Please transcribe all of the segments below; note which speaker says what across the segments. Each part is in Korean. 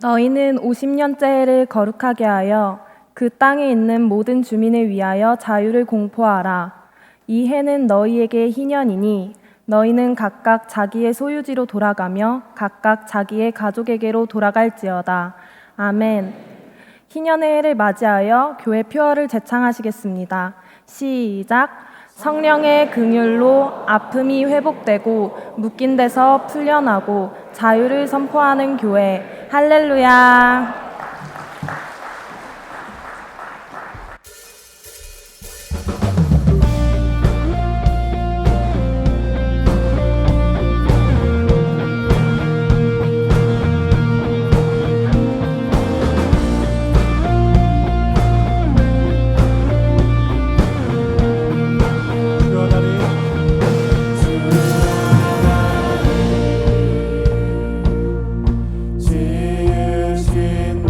Speaker 1: 너희는 50년째를 거룩하게 하여 그 땅에 있는 모든 주민을 위하여 자유를 공포하라. 이 해는 너희에게 희년이니 너희는 각각 자기의 소유지로 돌아가며 각각 자기의 가족에게로 돌아갈지어다. 아멘. 희년의 해를 맞이하여 교회 표어를 제창하시겠습니다. 시작. 성령의 긍휼로 아픔이 회복되고 묶인 데서 풀려나고 자유를 선포하는 교회. 할렐루야.
Speaker 2: 지으신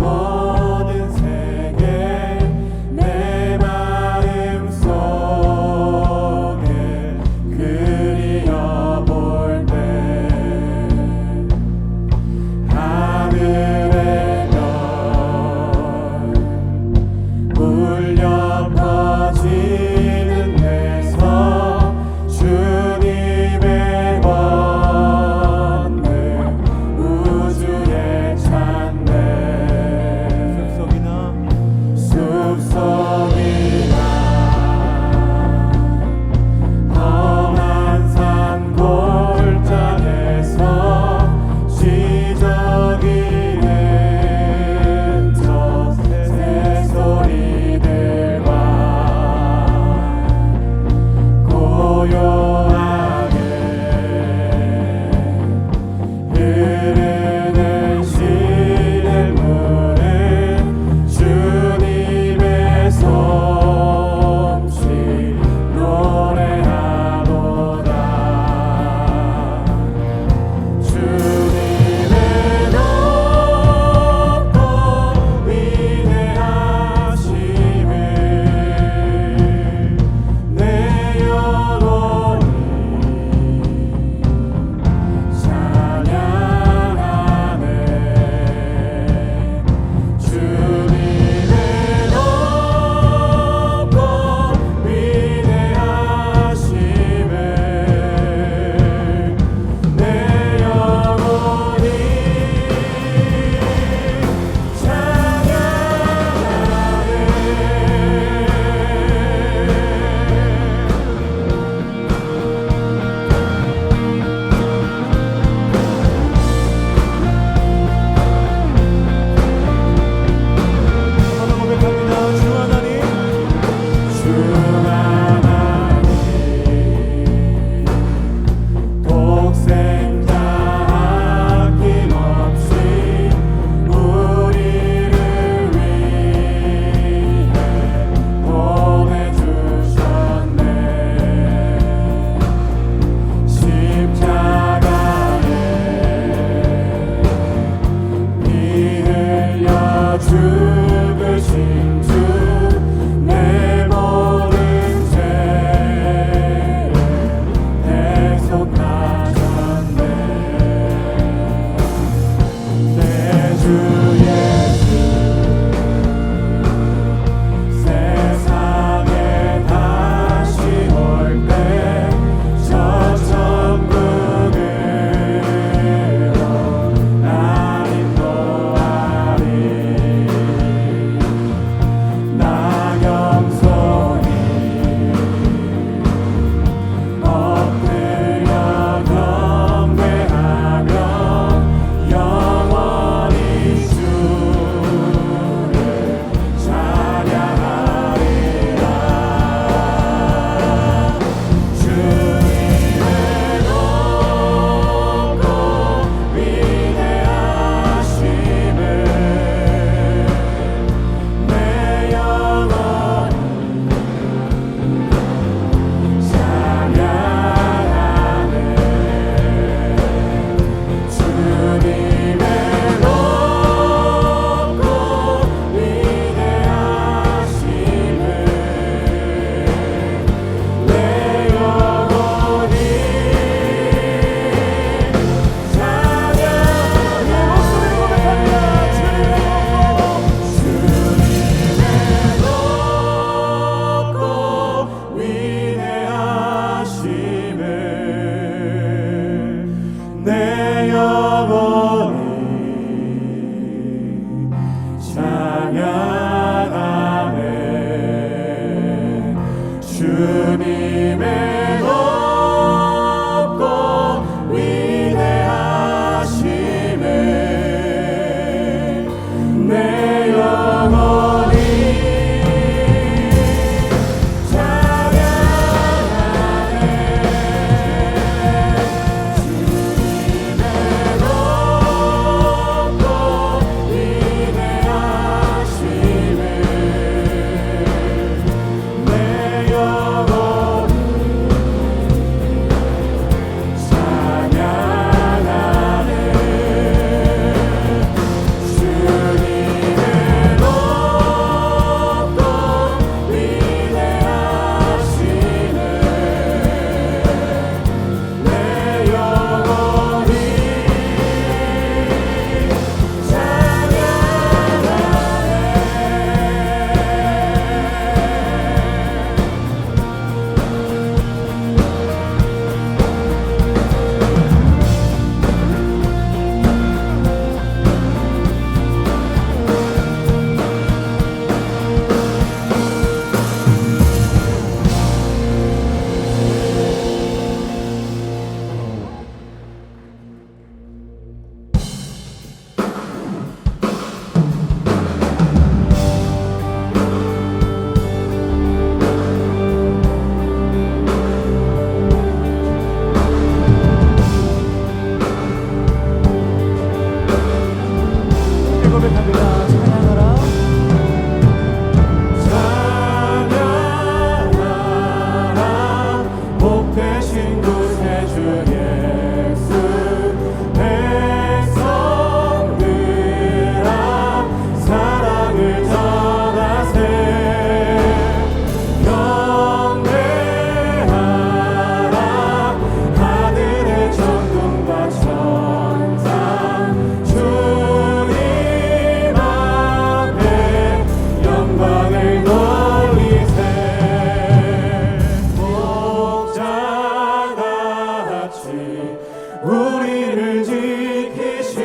Speaker 2: 우리를 지키시고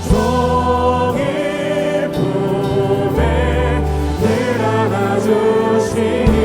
Speaker 2: 종일 품에 늘 안아주시니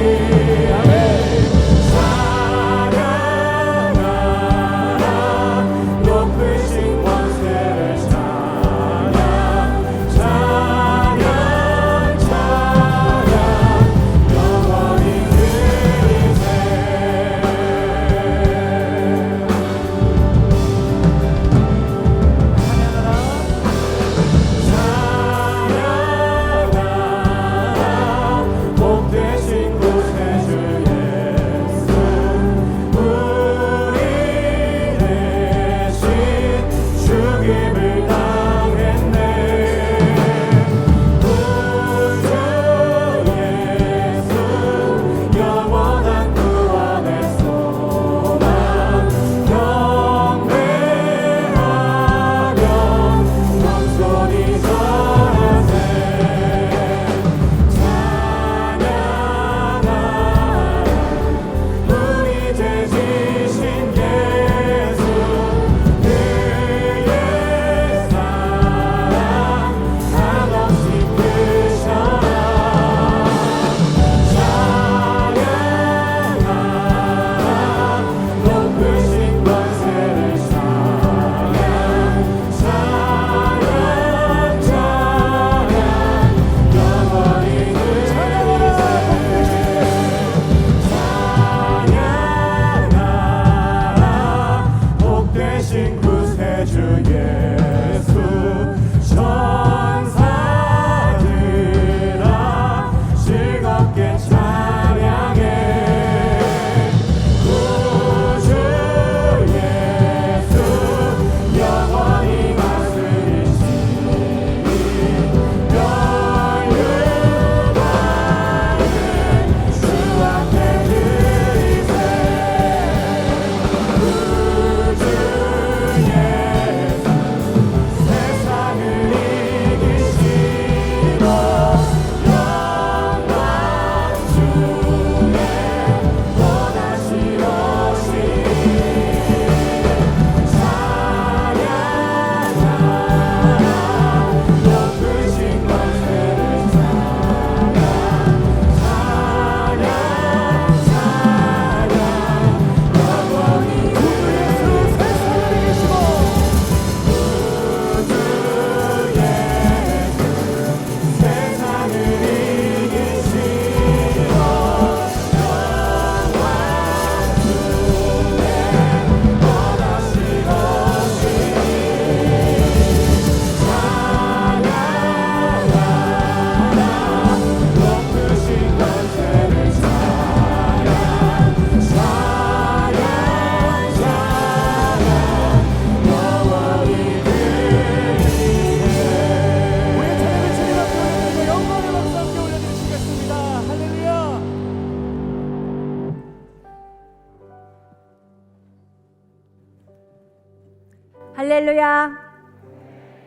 Speaker 3: 할렐루야.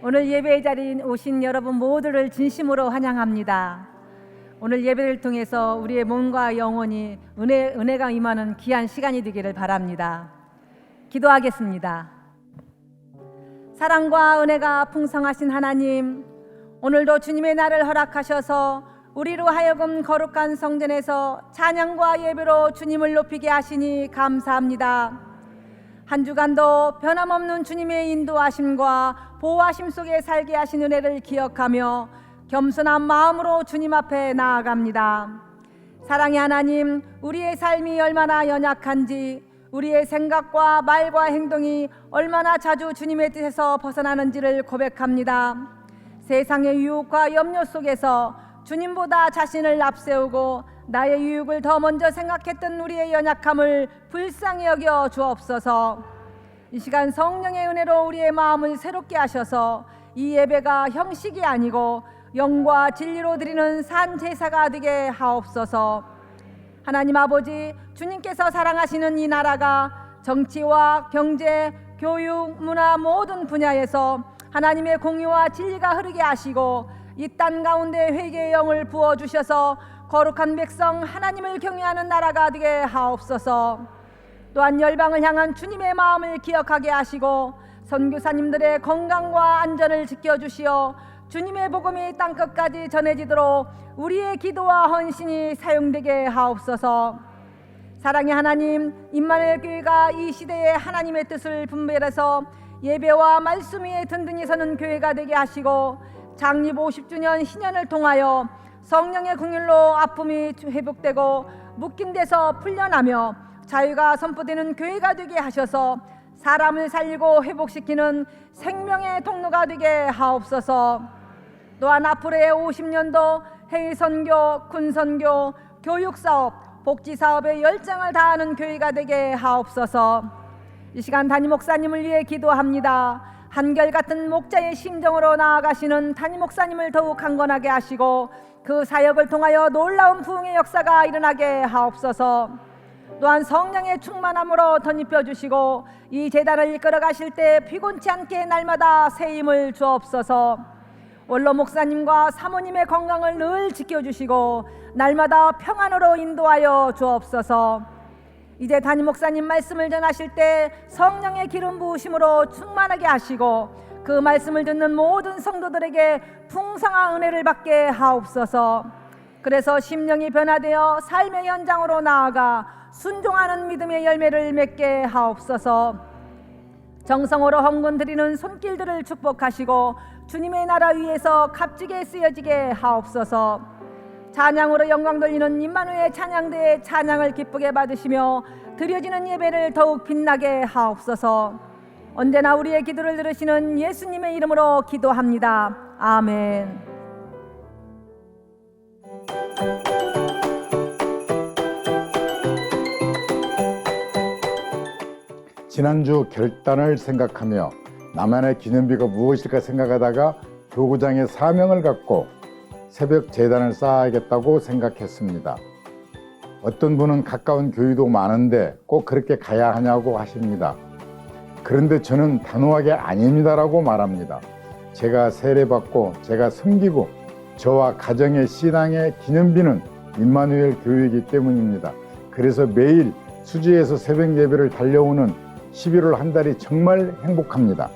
Speaker 3: 오늘 예배의 자리에 오신 여러분 모두를 진심으로 환영합니다. 오늘 예배를 통해서 우리의 몸과 영혼이 은혜가 임하는 귀한 시간이 되기를 바랍니다. 기도하겠습니다. 사랑과 은혜가 풍성하신 하나님, 오늘도 주님의 날을 허락하셔서 우리로 하여금 거룩한 성전에서 찬양과 예배로 주님을 높이게 하시니 감사합니다. 한 주간도 변함없는 주님의 인도하심과 보호하심 속에 살게 하신 은혜를 기억하며 겸손한 마음으로 주님 앞에 나아갑니다. 사랑의 하나님, 우리의 삶이 얼마나 연약한지, 우리의 생각과 말과 행동이 얼마나 자주 주님의 뜻에서 벗어나는지를 고백합니다. 세상의 유혹과 염려 속에서 주님보다 자신을 앞세우고 나의 유익을 더 먼저 생각했던 우리의 연약함을 불쌍히 여겨 주옵소서. 이 시간 성령의 은혜로 우리의 마음을 새롭게 하셔서 이 예배가 형식이 아니고 영과 진리로 드리는 산 제사가 되게 하옵소서. 하나님 아버지, 주님께서 사랑하시는 이 나라가 정치와 경제, 교육, 문화 모든 분야에서 하나님의 공의와 진리가 흐르게 하시고 이 땅 가운데 회개의 영을 부어주셔서 거룩한 백성 하나님을 경외하는 나라가 되게 하옵소서. 또한 열방을 향한 주님의 마음을 기억하게 하시고 선교사님들의 건강과 안전을 지켜주시어 주님의 복음이 땅끝까지 전해지도록 우리의 기도와 헌신이 사용되게 하옵소서. 사랑의 하나님, 임마누엘 교회가 이 시대에 하나님의 뜻을 분별해서 예배와 말씀 위에 든든히 서는 교회가 되게 하시고 창립 50주년 신년을 통하여 성령의 긍휼로 아픔이 회복되고 묶인 데서 풀려나며 자유가 선포되는 교회가 되게 하셔서 사람을 살리고 회복시키는 생명의 통로가 되게 하옵소서. 또한 앞으로의 50년도 해외선교, 군선교, 교육사업, 복지사업에 열정을 다하는 교회가 되게 하옵소서. 이 시간 담임 목사님을 위해 기도합니다. 한결같은 목자의 심정으로 나아가시는 담임 목사님을 더욱 강건하게 하시고 그 사역을 통하여 놀라운 부흥의 역사가 일어나게 하옵소서. 또한 성령의 충만함으로 덧입혀 주시고 이 제단을 이끌어 가실 때 피곤치 않게 날마다 새 힘을 주옵소서. 원로 목사님과 사모님의 건강을 늘 지켜주시고 날마다 평안으로 인도하여 주옵소서. 이제 담임 목사님 말씀을 전하실 때 성령의 기름 부으심으로 충만하게 하시고 그 말씀을 듣는 모든 성도들에게 풍성한 은혜를 받게 하옵소서. 그래서 심령이 변화되어 삶의 현장으로 나아가 순종하는 믿음의 열매를 맺게 하옵소서. 정성으로 헌금 드리는 손길들을 축복하시고 주님의 나라 위에서 값지게 쓰여지게 하옵소서. 찬양으로 영광 돌리는 임마누엘 찬양대의 찬양을 기쁘게 받으시며 드려지는 예배를 더욱 빛나게 하옵소서. 언제나 우리의 기도를 들으시는 예수님의 이름으로 기도합니다. 아멘.
Speaker 4: 지난주 결단을 생각하며 나만의 기념비가 무엇일까 생각하다가 교구장의 사명을 갖고 새벽 제단을 쌓아야겠다고 생각했습니다. 어떤 분은 가까운 교회도 많은데 꼭 그렇게 가야 하냐고 하십니다. 그런데 저는 단호하게 아닙니다라고 말합니다. 제가 세례받고 제가 섬기고 저와 가정의 신앙의 기념비는 임마누엘 교회이기 때문입니다. 그래서 매일 수지에서 새벽 예배를 달려오는 11월 한 달이 정말 행복합니다.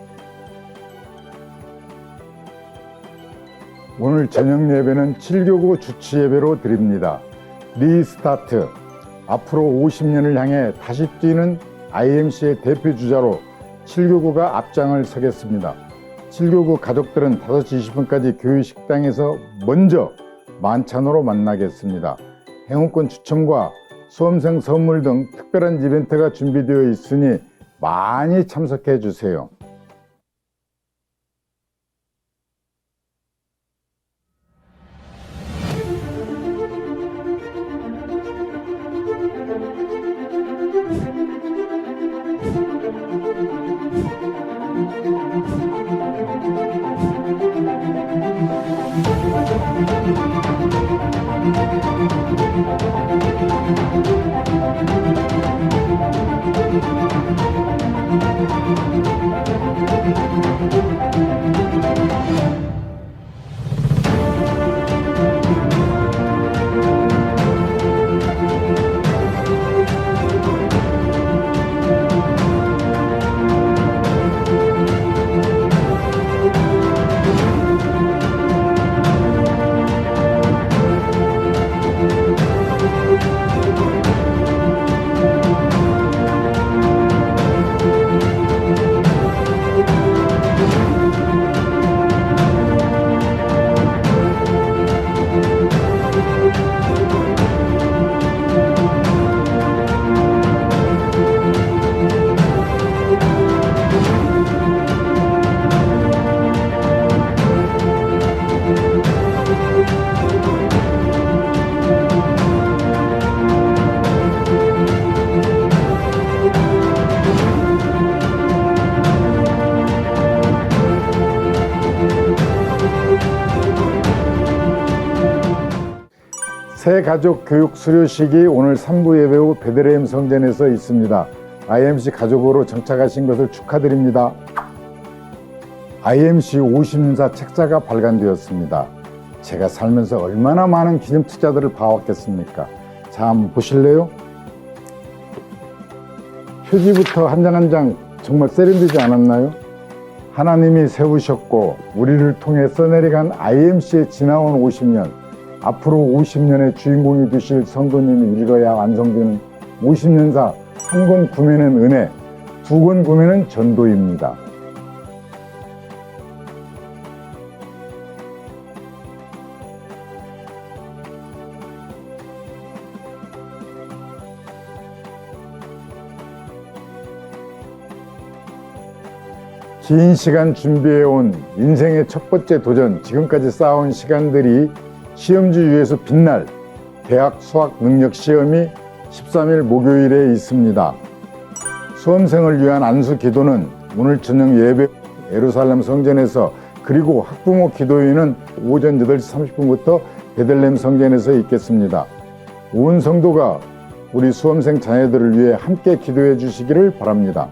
Speaker 4: 오늘 저녁 예배는 7교구 주치 예배로 드립니다. 리스타트, 앞으로 50년을 향해 다시 뛰는 IMC의 대표 주자로 7교구가 앞장을 서겠습니다. 7교구 가족들은 5시 20분까지 교회 식당에서 먼저 만찬으로 만나겠습니다. 행운권 추첨과 수험생 선물 등 특별한 이벤트가 준비되어 있으니 많이 참석해 주세요. 새 가족 교육 수료식이 오늘 3부 예배 후 베들레헴 성전에서 있습니다. IMC 가족으로 정착하신 것을 축하드립니다. IMC 50년사 책자가 발간되었습니다. 제가 살면서 얼마나 많은 기념 투자들을 봐왔겠습니까? 자, 한번 보실래요? 표지부터 한 장 한 장 정말 세련되지 않았나요? 하나님이 세우셨고 우리를 통해 써내려간 IMC에 지나온 50년, 앞으로 50년의 주인공이 되실 성도님이 읽어야 완성되는 50년사 한 권 구매는 은혜, 두 권 구매는 전도입니다. 긴 시간 준비해온 인생의 첫 번째 도전, 지금까지 쌓아온 시간들이 시험지 위에서 빛날 대학 수학 능력 시험이 13일 목요일에 있습니다. 수험생을 위한 안수 기도는 오늘 저녁 예배 예루살렘 성전에서, 그리고 학부모 기도회는 오전 8시 30분부터 베들레헴 성전에서 있겠습니다. 온 성도가 우리 수험생 자녀들을 위해 함께 기도해 주시기를 바랍니다.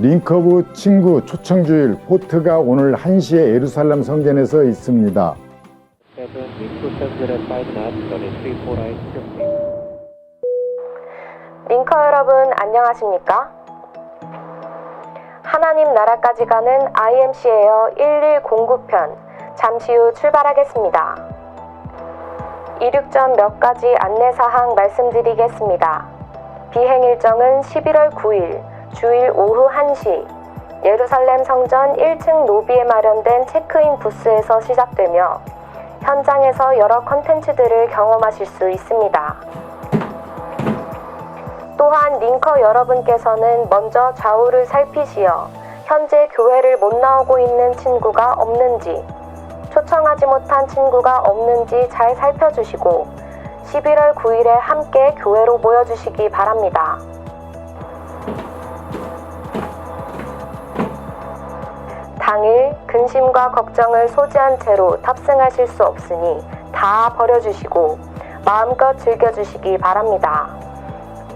Speaker 4: 링커브 친구 초청주일 포트가 오늘 1시에 예루살렘 성전에서 있습니다.
Speaker 5: 링커 여러분 안녕하십니까? 하나님 나라까지 가는 IMC에어 1109편 잠시 후 출발하겠습니다. 이륙 전 몇 가지 안내사항 말씀드리겠습니다. 비행 일정은 11월 9일 주일 오후 1시 예루살렘 성전 1층 로비에 마련된 체크인 부스에서 시작되며 현장에서 여러 컨텐츠들을 경험하실 수 있습니다. 또한 링커 여러분께서는 먼저 좌우를 살피시어 현재 교회를 못 나오고 있는 친구가 없는지, 초청하지 못한 친구가 없는지 잘 살펴주시고 11월 9일에 함께 교회로 모여주시기 바랍니다. 당일 근심과 걱정을 소지한 채로 탑승하실 수 없으니 다 버려주시고 마음껏 즐겨주시기 바랍니다.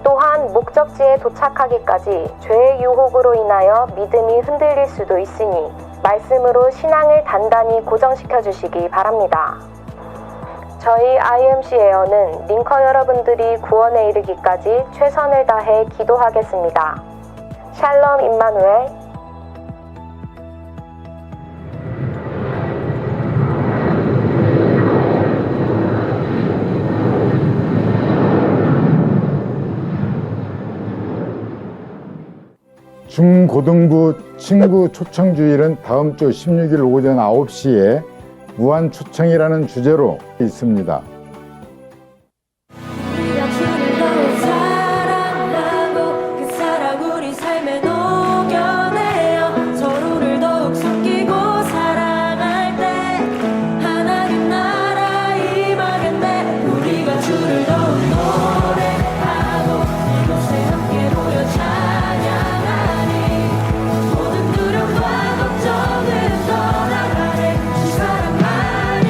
Speaker 5: 또한 목적지에 도착하기까지 죄의 유혹으로 인하여 믿음이 흔들릴 수도 있으니 말씀으로 신앙을 단단히 고정시켜 주시기 바랍니다. 저희 IMC에어는 링커 여러분들이 구원에 이르기까지 최선을 다해 기도하겠습니다. 샬롬 임마누엘.
Speaker 4: 중고등부 친구 초청주일은 다음 주 16일 오전 9시에 무한 초청이라는 주제로 있습니다.
Speaker 6: 우리가 주를 더욱 사랑하고 그 사랑 우리 삶에 녹여내어 서로를 더욱 섬기고 사랑할 때 하나님 나라 임하겠네. 우리가 주를 더욱 노래하고 이곳에 함께 모여 찬양하니 모든 두려움과 걱정은 떠나가네. 주 사랑만이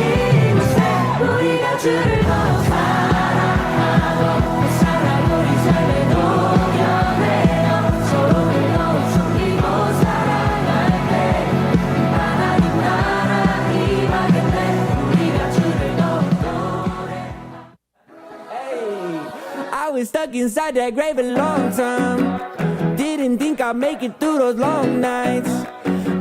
Speaker 6: 이곳에 우리가 주를 더욱 사랑하고 그 사랑 우리 삶에 녹여내어 서로를 더욱 섬기고 사랑할 때 하나님 나라 임하겠네. 우리가 주를 더욱 노래.
Speaker 7: I was stuck inside that grave a long time. Didn't think I'd make it through those long nights.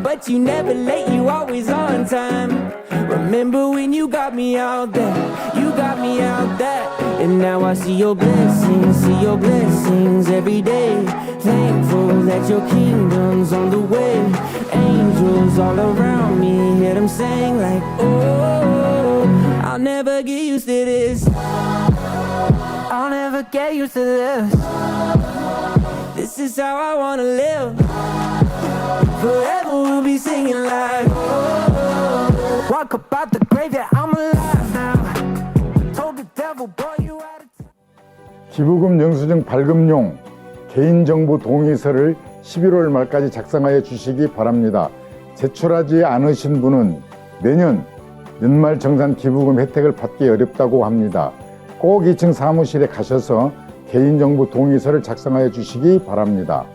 Speaker 7: But you never late, you always on time. Remember when you got me out there, you got me out there. And now I see your blessings every day. Thankful that your kingdom's on the way. Angels all around me, hear them sing like, oh, I'll never get used to this. I'll never get used to this. This is how I wanna live. Forever we'll be singing like, oh, walk up out the grave, yeah, I'm alive now. Told the devil, boy, you out of
Speaker 4: 기부금 영수증 발급용 개인정보 동의서를 11월 말까지 작성하여 주시기 바랍니다. 제출하지 않으신 분은 내년 연말 정산 기부금 혜택을 받기 어렵다고 합니다. 꼭 2층 사무실에 가셔서 개인정보 동의서를 작성하여 주시기 바랍니다.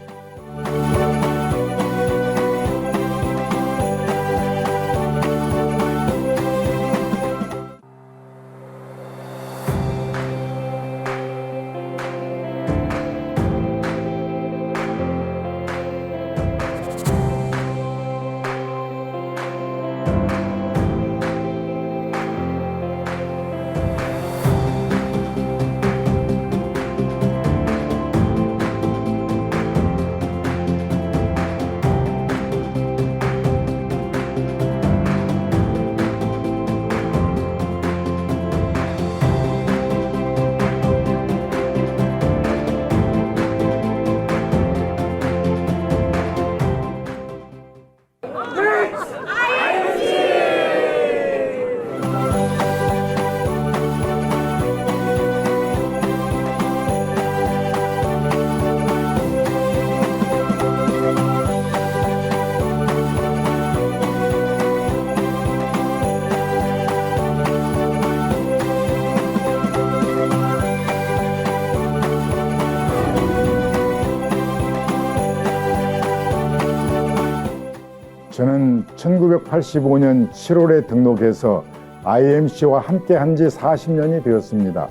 Speaker 4: 저는 1985년 7월에 등록해서 IMC와 함께 한 지 40년이 되었습니다.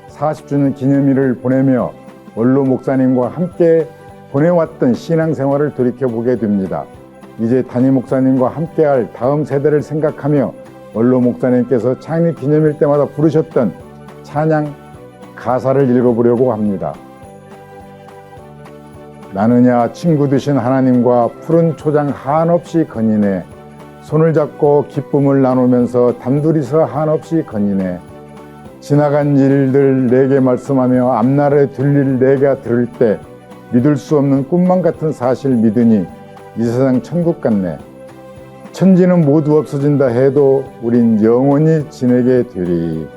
Speaker 4: 40주년 기념일을 보내며 원로 목사님과 함께 보내왔던 신앙생활을 돌이켜보게 됩니다. 이제 담임 목사님과 함께할 다음 세대를 생각하며 원로 목사님께서 창립 기념일 때마다 부르셨던 찬양 가사를 읽어보려고 합니다. 나느냐 친구 되신 하나님과 푸른 초장 한없이 거니네. 손을 잡고 기쁨을 나누면서 단둘이서 한없이 거니네. 지나간 일들 내게 말씀하며 앞날에 될 일 내가 들을 때 믿을 수 없는 꿈만 같은 사실 믿으니 이 세상 천국 같네. 천지는 모두 없어진다 해도 우린 영원히 지내게 되리.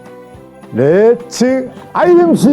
Speaker 4: 렛츠 IMC!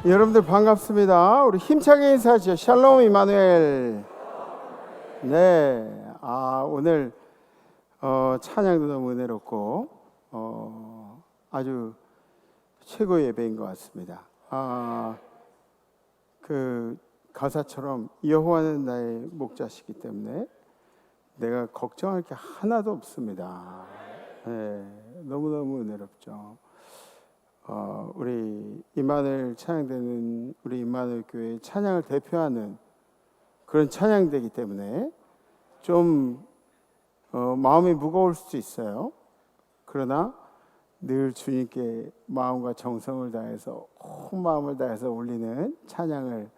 Speaker 8: 여러분들 반갑습니다. 우리 힘차게 인사하시죠. 샬롬 이마누엘. 네, 오늘 찬양도 너무 은혜롭고 아주 최고의 예배인 것 같습니다. 그 가사처럼 여호와는 나의 목자시기 때문에 내가 걱정할 게 하나도 없습니다. 네, 너무너무 은혜롭죠. 우리 임마누엘 찬양되는 우리 임마누엘 교회 찬양을 대표하는 그런 찬양되기 때문에 좀 마음이 무거울 수도 있어요. 그러나 늘 주님께 마음과 정성을 다해서 온 마음을 다해서 올리는 찬양을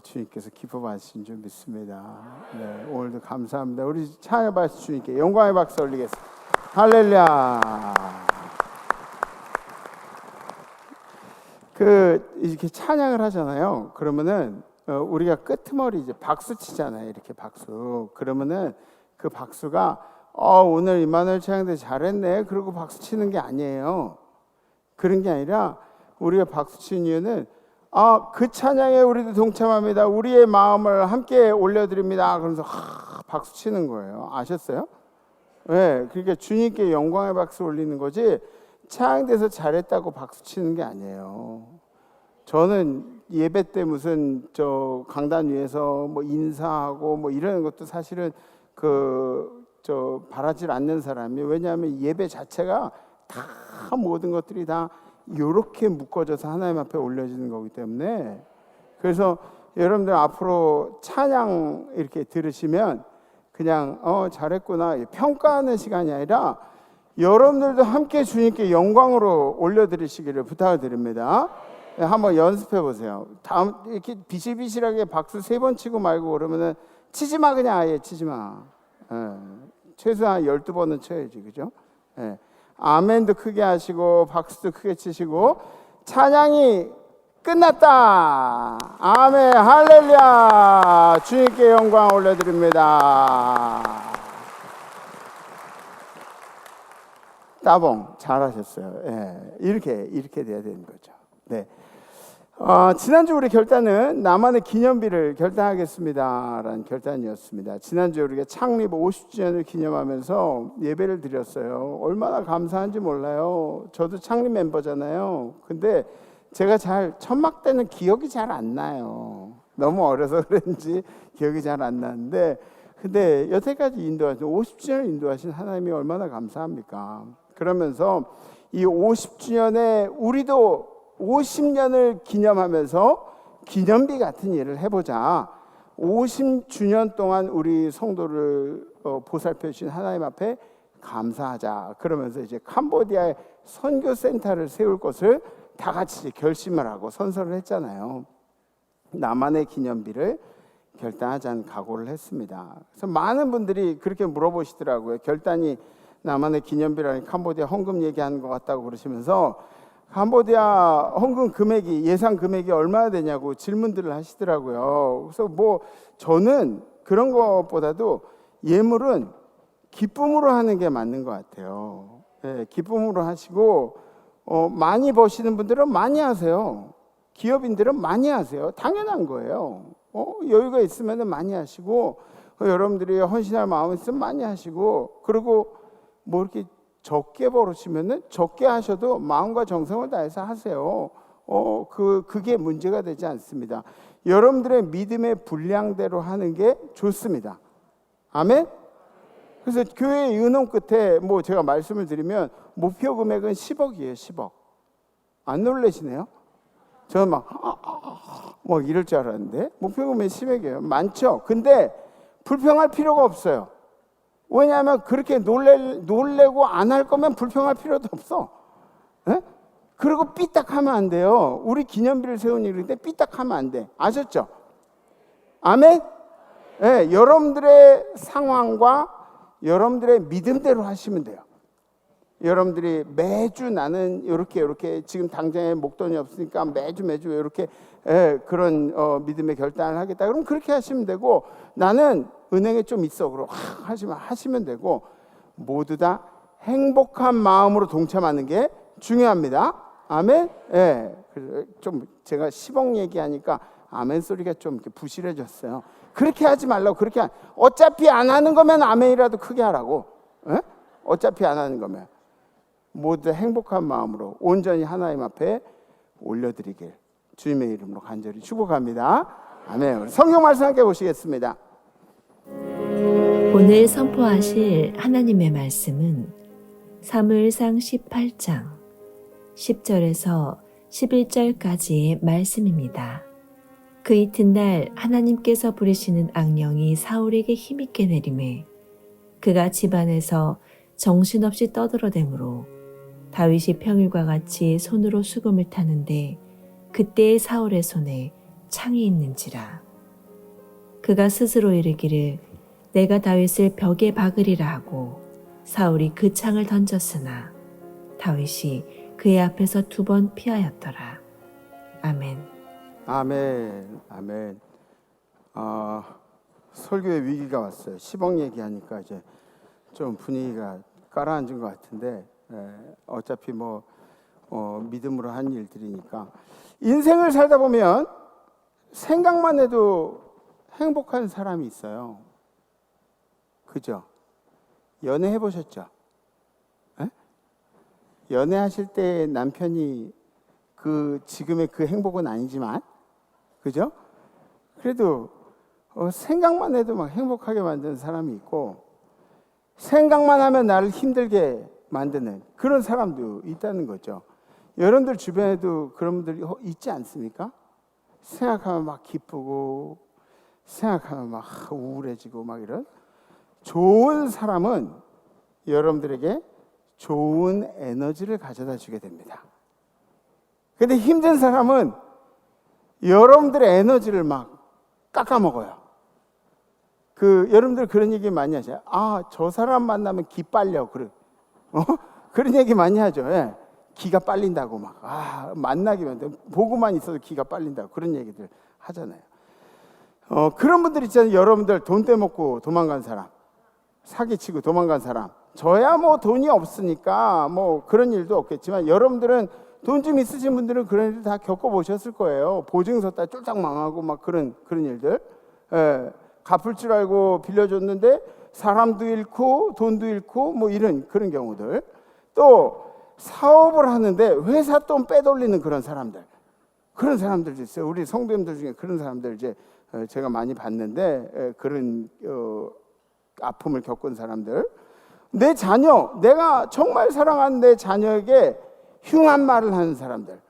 Speaker 8: 주님께서 기뻐 받으신 줄 믿습니다. 네, 오늘도 감사합니다. 우리 찬양 받으신 주님께 영광의 박수 올리겠습니다. 할렐루야. 이렇게 찬양을 하잖아요. 그러면은 우리가 끄트머리 이제 박수 치잖아요. 이렇게 박수. 그러면은 그 박수가 오늘 임마누엘 찬양대 잘했네. 그러고 박수 치는 게 아니에요. 그런 게 아니라 우리가 박수 치는 이유는 그 찬양에 우리도 동참합니다. 우리의 마음을 함께 올려드립니다. 그러면서 박수 치는 거예요. 아셨어요? 네, 그러니까 주님께 영광의 박수 올리는 거지 찬양돼서 잘했다고 박수 치는 게 아니에요. 저는 예배 때 무슨 강단 위에서 뭐 인사하고 뭐 이러는 것도 사실은 바라질 않는 사람이에요. 왜냐하면 예배 자체가 다 모든 것들이 다 이렇게 묶어져서 하나님 앞에 올려지는 거기 때문에 그래서 여러분들 앞으로 찬양 이렇게 들으시면 그냥 잘했구나 평가하는 시간이 아니라 여러분들도 함께 주님께 영광으로 올려드리시기를 부탁을 드립니다. 네, 한번 연습해 보세요. 다음 이렇게 비실비실하게 박수 3번 치고 말고 그러면은 치지 마. 그냥 아예 치지 마. 최소한 12번은 쳐야지. 그죠? 아멘도 크게 하시고 박수도 크게 치시고 찬양이 끝났다. 아멘. 할렐루야. 주님께 영광 올려드립니다. 따봉 잘하셨어요. 이렇게 돼야 되는 거죠. 네. 지난주 우리 결단은 나만의 기념비를 결단하겠습니다라는 결단이었습니다. 지난주 우리가 창립 50주년을 기념하면서 예배를 드렸어요. 얼마나 감사한지 몰라요. 저도 창립 멤버잖아요. 근데 제가 천막 때는 기억이 잘 안 나요. 너무 어려서 그런지 기억이 잘 안 나는데 근데 여태까지 인도하신 50주년을 인도하신 하나님이 얼마나 감사합니까? 그러면서 이 50주년에 우리도 50년을 기념하면서 기념비 같은 일을 해보자. 50주년 동안 우리 성도를 보살펴 주신 하나님 앞에 감사하자. 그러면서 이제 캄보디아에 선교센터를 세울 것을 다 같이 결심을 하고 선서를 했잖아요. 나만의 기념비를 결단하자는 각오를 했습니다. 그래서 많은 분들이 그렇게 물어보시더라고요. 결단이 나만의 기념비라는 캄보디아 헌금 얘기하는 것 같다고 그러시면서 캄보디아 헌금 금액이 예상 금액이 얼마나 되냐고 질문들을 하시더라고요. 그래서 저는 그런 것보다도 예물은 기쁨으로 하는 게 맞는 것 같아요. 기쁨으로 하시고 많이 버시는 분들은 많이 하세요. 기업인들은 많이 하세요. 당연한 거예요. 여유가 있으면 많이 하시고 여러분들이 헌신할 마음이 있으면 많이 하시고 그리고 이렇게 적게 벌으시면은 적게 하셔도 마음과 정성을 다해서 하세요. 그게 문제가 되지 않습니다. 여러분들의 믿음의 분량대로 하는 게 좋습니다. 아멘. 그래서 교회 은원 끝에 제가 말씀을 드리면 목표 금액은 10억이에요. 10억. 안 놀라시네요? 저는 막 이럴 줄 알았는데 목표 금액이 10억이에요. 많죠. 근데 불평할 필요가 없어요. 왜냐하면 그렇게 놀래고 안 할 거면 불평할 필요도 없어. 그리고 삐딱하면 안 돼요. 우리 기념비를 세운 일인데 삐딱하면 안 돼. 아셨죠? 아멘? 여러분들의 상황과 여러분들의 믿음대로 하시면 돼요. 여러분들이 매주 나는 이렇게 지금 당장에 목돈이 없으니까 매주 이렇게 그런 믿음의 결단을 하겠다. 그럼 그렇게 하시면 되고 나는 은행에 좀 있어. 그럼 하시면 되고 모두 다 행복한 마음으로 동참하는 게 중요합니다. 아멘? 예. 좀 제가 시봉 얘기하니까 아멘 소리가 좀 이렇게 부실해졌어요. 그렇게 하지 말라고. 어차피 안 하는 거면 아멘이라도 크게 하라고. 예? 어차피 안 하는 거면 모두 행복한 마음으로 온전히 하나님 앞에 올려드리길 주님의 이름으로 간절히 축복합니다. 아멘. 성경 말씀 함께 보시겠습니다.
Speaker 9: 오늘 선포하실 하나님의 말씀은 사무엘상 18장 10절에서 11절까지의 말씀입니다. 그 이튿날 하나님께서 부리시는 악령이 사울에게 힘있게 내림에 그가 집안에서 정신없이 떠들어대므로 다윗이 평일과 같이 손으로 수금을 타는데 그때의 사울의 손에 창이 있는지라. 그가 스스로 이르기를 내가 다윗을 벽에 박으리라 하고 사울이 그 창을 던졌으나 다윗이 그의 앞에서 2번 피하였더라. 아멘.
Speaker 8: 아멘. 아멘. 설교에 위기가 왔어요. 시봉 얘기하니까 이제 좀 분위기가 가라앉은 것 같은데 어차피 믿음으로 한 일들이니까 인생을 살다 보면 생각만 해도 행복한 사람이 있어요. 그죠? 연애해 보셨죠? 연애하실 때 남편이 지금의 그 행복은 아니지만, 그죠? 그래도 생각만 해도 막 행복하게 만드는 사람이 있고, 생각만 하면 나를 힘들게 만드는 그런 사람도 있다는 거죠. 여러분들 주변에도 그런 분들이 있지 않습니까? 생각하면 막 기쁘고, 생각하면 막 우울해지고 막 이런. 좋은 사람은 여러분들에게 좋은 에너지를 가져다 주게 됩니다. 근데 힘든 사람은 여러분들의 에너지를 막 깎아먹어요. 여러분들 그런 얘기 많이 하죠. 저 사람 만나면 기 빨려. 그런 얘기 많이 하죠. 예. 기가 빨린다고 만나기만 해도 보고만 있어도 기가 빨린다고 그런 얘기들 하잖아요. 그런 분들 있잖아요. 여러분들 돈 떼먹고 도망간 사람, 사기치고 도망간 사람. 저야 돈이 없으니까 그런 일도 없겠지만 여러분들은 돈 좀 있으신 분들은 그런 일들 다 겪어보셨을 거예요. 보증서 따 쫄딱 망하고 그런 일들. 예. 갚을 줄 알고 빌려줬는데 사람도 잃고 돈도 잃고 이런 그런 경우들. 또 사업을 하는데 회사 돈 빼돌리는 그런 사람들도 있어요. 우리 성도님들 중에 그런 사람들 이제 제가 많이 봤는데 그런 아픔을 겪은 사람들. 내 자녀, 내가 정말 사랑하는 내 자녀에게 흉한 말을 하는 사람들.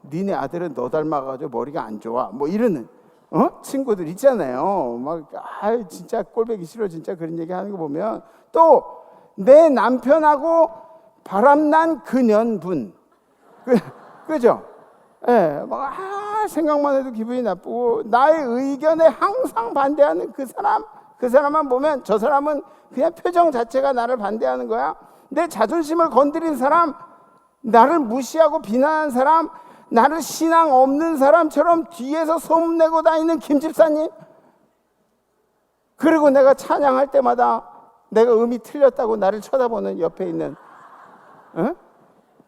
Speaker 8: 니네 아들은 너 닮아가지고 머리가 안 좋아. 이러는 친구들 있잖아요. 진짜 꼴보기 싫어. 진짜 그런 얘기 하는 거 보면. 또 내 남편하고 바람난 그년분. 그죠? 예, 생각만 해도 기분이 나쁘고, 나의 의견에 항상 반대하는 그 사람만 보면 저 사람은 그냥 표정 자체가 나를 반대하는 거야. 내 자존심을 건드린 사람, 나를 무시하고 비난하는 사람, 나를 신앙 없는 사람처럼 뒤에서 소문내고 다니는 김 집사님. 그리고 내가 찬양할 때마다 내가 음이 틀렸다고 나를 쳐다보는 옆에 있는,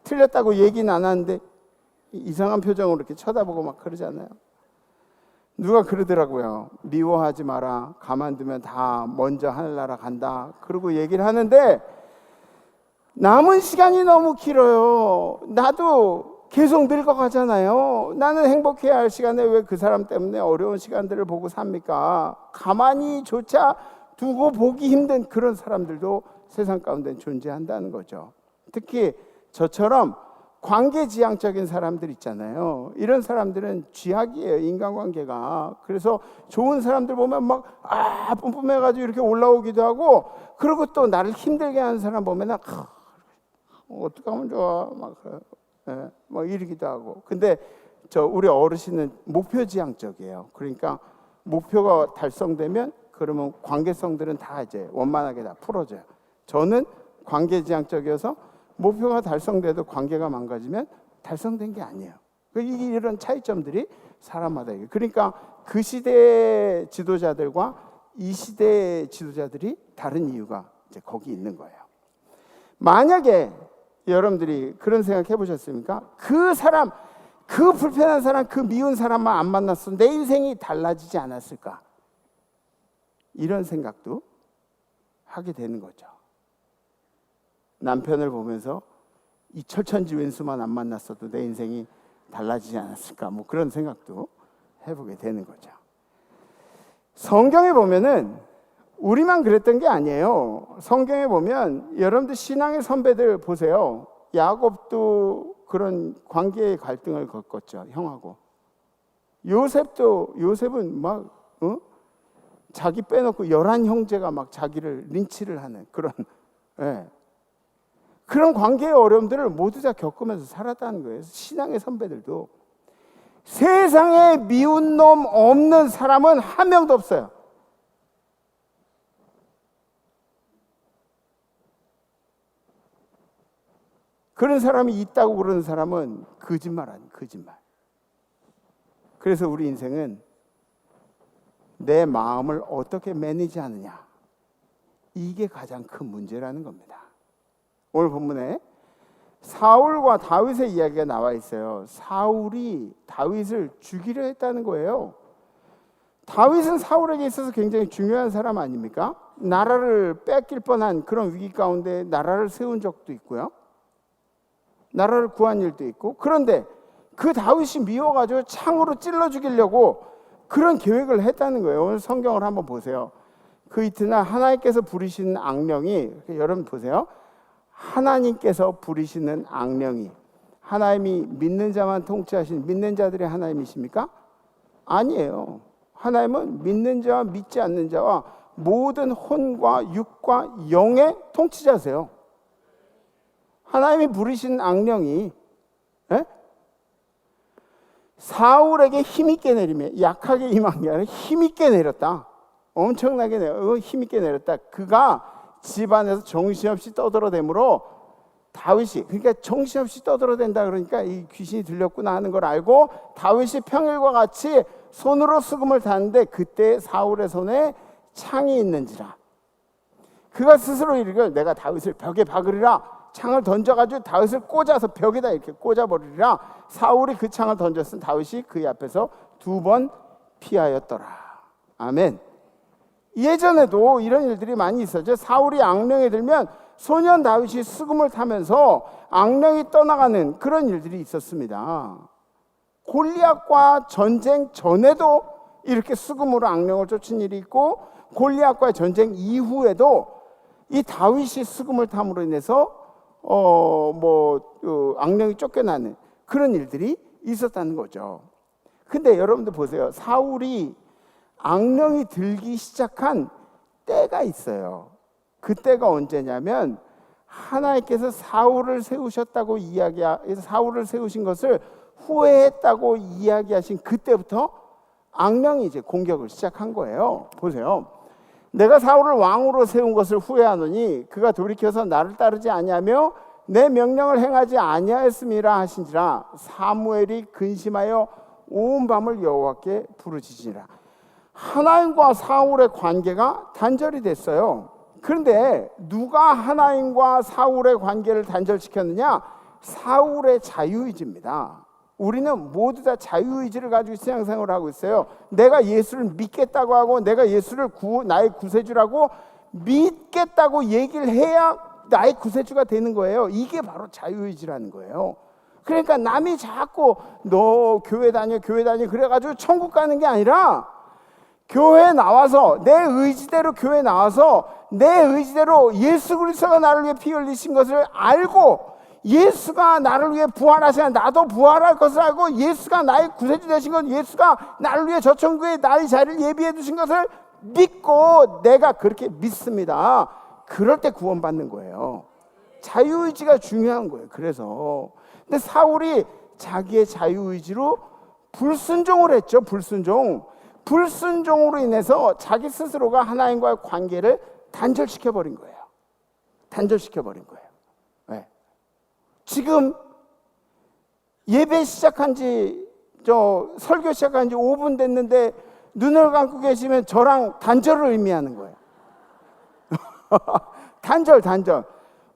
Speaker 8: 틀렸다고 얘기는 안 하는데 이상한 표정으로 이렇게 쳐다보고 그러잖아요. 누가 그러더라고요. 미워하지 마라. 가만두면 다 먼저 하늘나라 간다. 그러고 얘기를 하는데 남은 시간이 너무 길어요. 나도 계속 늙어가잖아요. 나는 행복해야 할 시간에 왜 그 사람 때문에 어려운 시간들을 보고 삽니까? 가만히조차 두고 보기 힘든 그런 사람들도 세상 가운데 존재한다는 거죠. 특히 저처럼 관계지향적인 사람들 있잖아요. 이런 사람들은 쥐약이에요. 인간관계가. 그래서 좋은 사람들 보면 뿜뿜해가지고 이렇게 올라오기도 하고, 그리고 또 나를 힘들게 하는 사람 보면 어떻게 하면 좋아 이러기도 하고. 근데 우리 어르신은 목표지향적이에요. 그러니까 목표가 달성되면 그러면 관계성들은 다 이제 원만하게 다 풀어져요. 저는 관계지향적이어서 목표가 달성돼도 관계가 망가지면 달성된 게 아니에요. 이런 차이점들이 사람마다 있어요. 그러니까 그 시대의 지도자들과 이 시대의 지도자들이 다른 이유가 이제 거기 있는 거예요. 만약에 여러분들이 그런 생각 해보셨습니까? 그 사람, 그 불편한 사람, 그 미운 사람만 안 만났어 내 인생이 달라지지 않았을까? 이런 생각도 하게 되는 거죠. 남편을 보면서 이 철천지 왼수만 안 만났어도 내 인생이 달라지지 않았을까? 뭐 그런 생각도 해보게 되는 거죠. 성경에 보면은 우리만 그랬던 게 아니에요. 성경에 보면 여러분들 신앙의 선배들 보세요. 야곱도 그런 관계의 갈등을 겪었죠. 형하고. 요셉은 막 자기 빼놓고 11형제가 막 자기를 린치를 하는 그런 그런 관계의 어려움들을 모두 다 겪으면서 살았다는 거예요. 신앙의 선배들도. 세상에 미운 놈 없는 사람은 한 명도 없어요. 그런 사람이 있다고 그러는 사람은 거짓말 아니에요. 거짓말. 그래서 우리 인생은 내 마음을 어떻게 매니지하느냐, 이게 가장 큰 문제라는 겁니다. 오늘 본문에 사울과 다윗의 이야기가 나와 있어요. 사울이 다윗을 죽이려 했다는 거예요. 다윗은 사울에게 있어서 굉장히 중요한 사람 아닙니까? 나라를 뺏길 뻔한 그런 위기 가운데 나라를 세운 적도 있고요. 나라를 구한 일도 있고. 그런데 그 다윗이 미워가지고 창으로 찔러 죽이려고 그런 계획을 했다는 거예요. 오늘 성경을 한번 보세요. 그 이튿날 하나님께서 부리시는 악령이, 여러분 보세요. 하나님께서 부리시는 악령이, 하나님이 믿는 자만 통치하신 믿는 자들의 하나님이십니까? 아니에요. 하나님은 믿는 자와 믿지 않는 자와 모든 혼과 육과 영의 통치자세요. 하나님이 부리신 악령이 사울에게 힘있게 내리며 약하게 임한 게 아니라 힘있게 내렸다. 엄청나게 힘있게 내렸다. 그가 집안에서 정신없이 떠들어대므로 다윗이, 그러니까 정신없이 떠들어댄다 그러니까 이 귀신이 들렸구나 하는 걸 알고 다윗이 평일과 같이 손으로 수금을 타는데 그때 사울의 손에 창이 있는지라. 그가 스스로 이르기를 내가 다윗을 벽에 박으리라. 창을 던져가지고 다윗을 꽂아서 벽에다 이렇게 꽂아버리리라. 사울이 그 창을 던졌은 다윗이 그의 앞에서 2번 피하였더라. 아멘. 예전에도 이런 일들이 많이 있었죠. 사울이 악령에 들면 소년 다윗이 수금을 타면서 악령이 떠나가는 그런 일들이 있었습니다. 골리앗과 전쟁 전에도 이렇게 수금으로 악령을 쫓은 일이 있고, 골리앗과 전쟁 이후에도 이 다윗이 수금을 탐으로 인해서 악령이 쫓겨나는 그런 일들이 있었다는 거죠. 근데 여러분들 보세요. 사울이 악령이 들기 시작한 때가 있어요. 그 때가 언제냐면 하나님께서 사울을 세우셨다고 사울을 세우신 것을 후회했다고 이야기하신 그때부터 악령이 이제 공격을 시작한 거예요. 보세요. 내가 사울을 왕으로 세운 것을 후회하노니 그가 돌이켜서 나를 따르지 아니하며 내 명령을 행하지 아니하였음이라 하신지라. 사무엘이 근심하여 온 밤을 여호와께 부르짖으니라. 하나님과 사울의 관계가 단절이 됐어요. 그런데 누가 하나님과 사울의 관계를 단절시켰느냐? 사울의 자유의지입니다. 우리는 모두 다 자유의지를 가지고 신앙생활을 하고 있어요. 내가 예수를 믿겠다고 하고 내가 예수를 나의 구세주라고 믿겠다고 얘기를 해야 나의 구세주가 되는 거예요. 이게 바로 자유의지라는 거예요. 그러니까 남이 자꾸 너 교회 다녀 그래가지고 천국 가는 게 아니라 교회에 나와서 내 의지대로 교회에 나와서 내 의지대로 예수 그리스도가 나를 위해 피 흘리신 것을 알고 예수가 나를 위해 부활하시나 나도 부활할 것을 알고 예수가 나의 구세주 되신 것, 예수가 나를 위해 저 천국에 나의 자리를 예비해 두신 것을 믿고 내가 그렇게 믿습니다. 그럴 때 구원받는 거예요. 자유의지가 중요한 거예요. 그래서 근데 사울이 자기의 자유의지로 불순종을 했죠. 불순종으로 인해서 자기 스스로가 하나님과의 관계를 단절시켜버린 거예요. 네. 지금 예배 시작한 지 설교 시작한 지 5분 됐는데 눈을 감고 계시면 저랑 단절을 의미하는 거예요. 단절.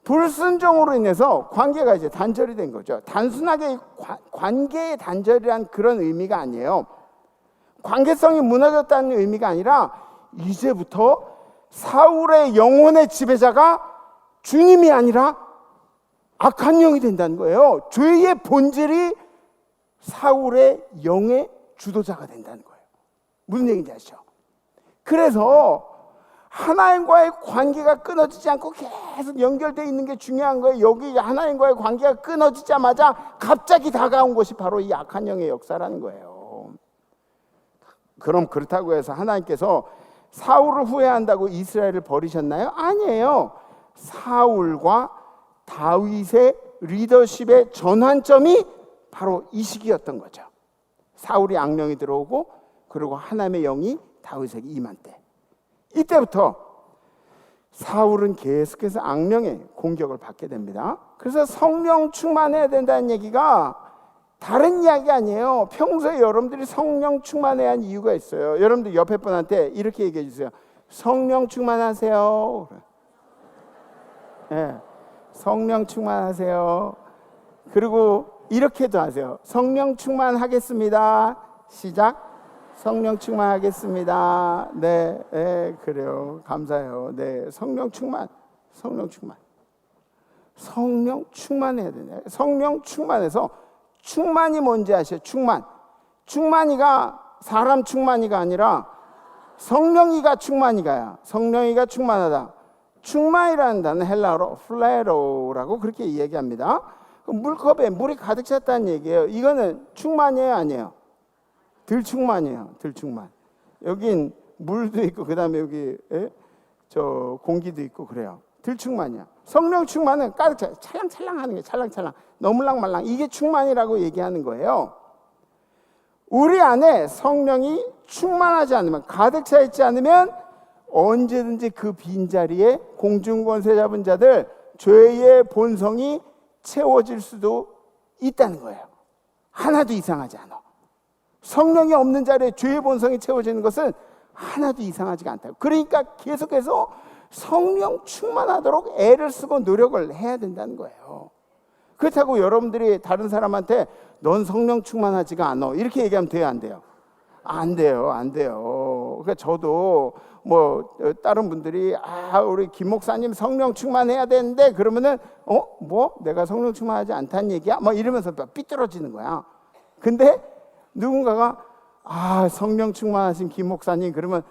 Speaker 8: 불순종으로 인해서 관계가 이제 단절이 된 거죠. 단순하게 관계의 단절이란 그런 의미가 아니에요. 관계성이 무너졌다는 의미가 아니라 이제부터 사울의 영혼의 지배자가 주님이 아니라 악한 영이 된다는 거예요. 죄의 본질이 사울의 영의 주도자가 된다는 거예요. 무슨 얘기인지 아시죠? 그래서 하나님과의 관계가 끊어지지 않고 계속 연결되어 있는 게 중요한 거예요. 여기 하나님과의 관계가 끊어지자마자 갑자기 다가온 것이 바로 이 악한 영의 역사라는 거예요. 그럼 그렇다고 해서 하나님께서 사울을 후회한다고 이스라엘을 버리셨나요? 아니에요. 사울과 다윗의 리더십의 전환점이 바로 이 시기였던 거죠. 사울이 악령이 들어오고 그리고 하나님의 영이 다윗에게 임한 때, 이때부터 사울은 계속해서 악령의 공격을 받게 됩니다. 그래서 성령 충만해야 된다는 얘기가 다른 이야기 아니에요. 평소에 여러분들이 성령 충만해야 하는 이유가 있어요. 여러분들 옆에 분한테 이렇게 얘기해 주세요. 성령 충만하세요. 네, 성령 충만하세요. 그리고 이렇게도 하세요. 성령 충만하겠습니다. 시작. 성령 충만하겠습니다. 네, 네, 그래요. 감사해요. 네, 성령 충만, 성령 충만, 성령 충만해야 되네. 성령 충만해서 충만이 뭔지 아세요? 충만. 충만이가 사람 충만이가 아니라 성령이가 충만이가야. 성령이가 충만하다. 충만이라는 단어는 헬라어로 플레로라고 그렇게 이야기합니다. 물컵에 물이 가득 찼다는 얘기예요. 이거는 충만이에요, 아니에요? 들충만이에요. 들충만. 여긴 물도 있고 그다음에 여기 저 공기도 있고 그래요. 들충만이야. 성령 충만은 가득 차, 찰랑찰랑하는 게 찰랑찰랑, 너물랑말랑, 이게 충만이라고 얘기하는 거예요. 우리 안에 성령이 충만하지 않으면, 가득 차 있지 않으면 언제든지 그 빈자리에 공중권세 잡은 자들 죄의 본성이 채워질 수도 있다는 거예요. 하나도 이상하지 않아. 성령이 없는 자리에 죄의 본성이 채워지는 것은 하나도 이상하지가 않다고. 그러니까 계속해서 성령 충만하도록 애를 쓰고 노력을 해야 된다는 거예요. 그렇다고 여러분들이 다른 사람한테 넌 성령 충만하지가 않아 이렇게 얘기하면 돼요, 안 돼요? 안 돼요, 안 돼요. 그러니까 저도 뭐 다른 분들이 우리 김 목사님 성령 충만해야 되는데 그러면은 뭐 내가 성령 충만하지 않다는 얘기야? 뭐 이러면서 삐뚤어지는 거야. 근데 누군가가 성령 충만하신 김 목사님 그러면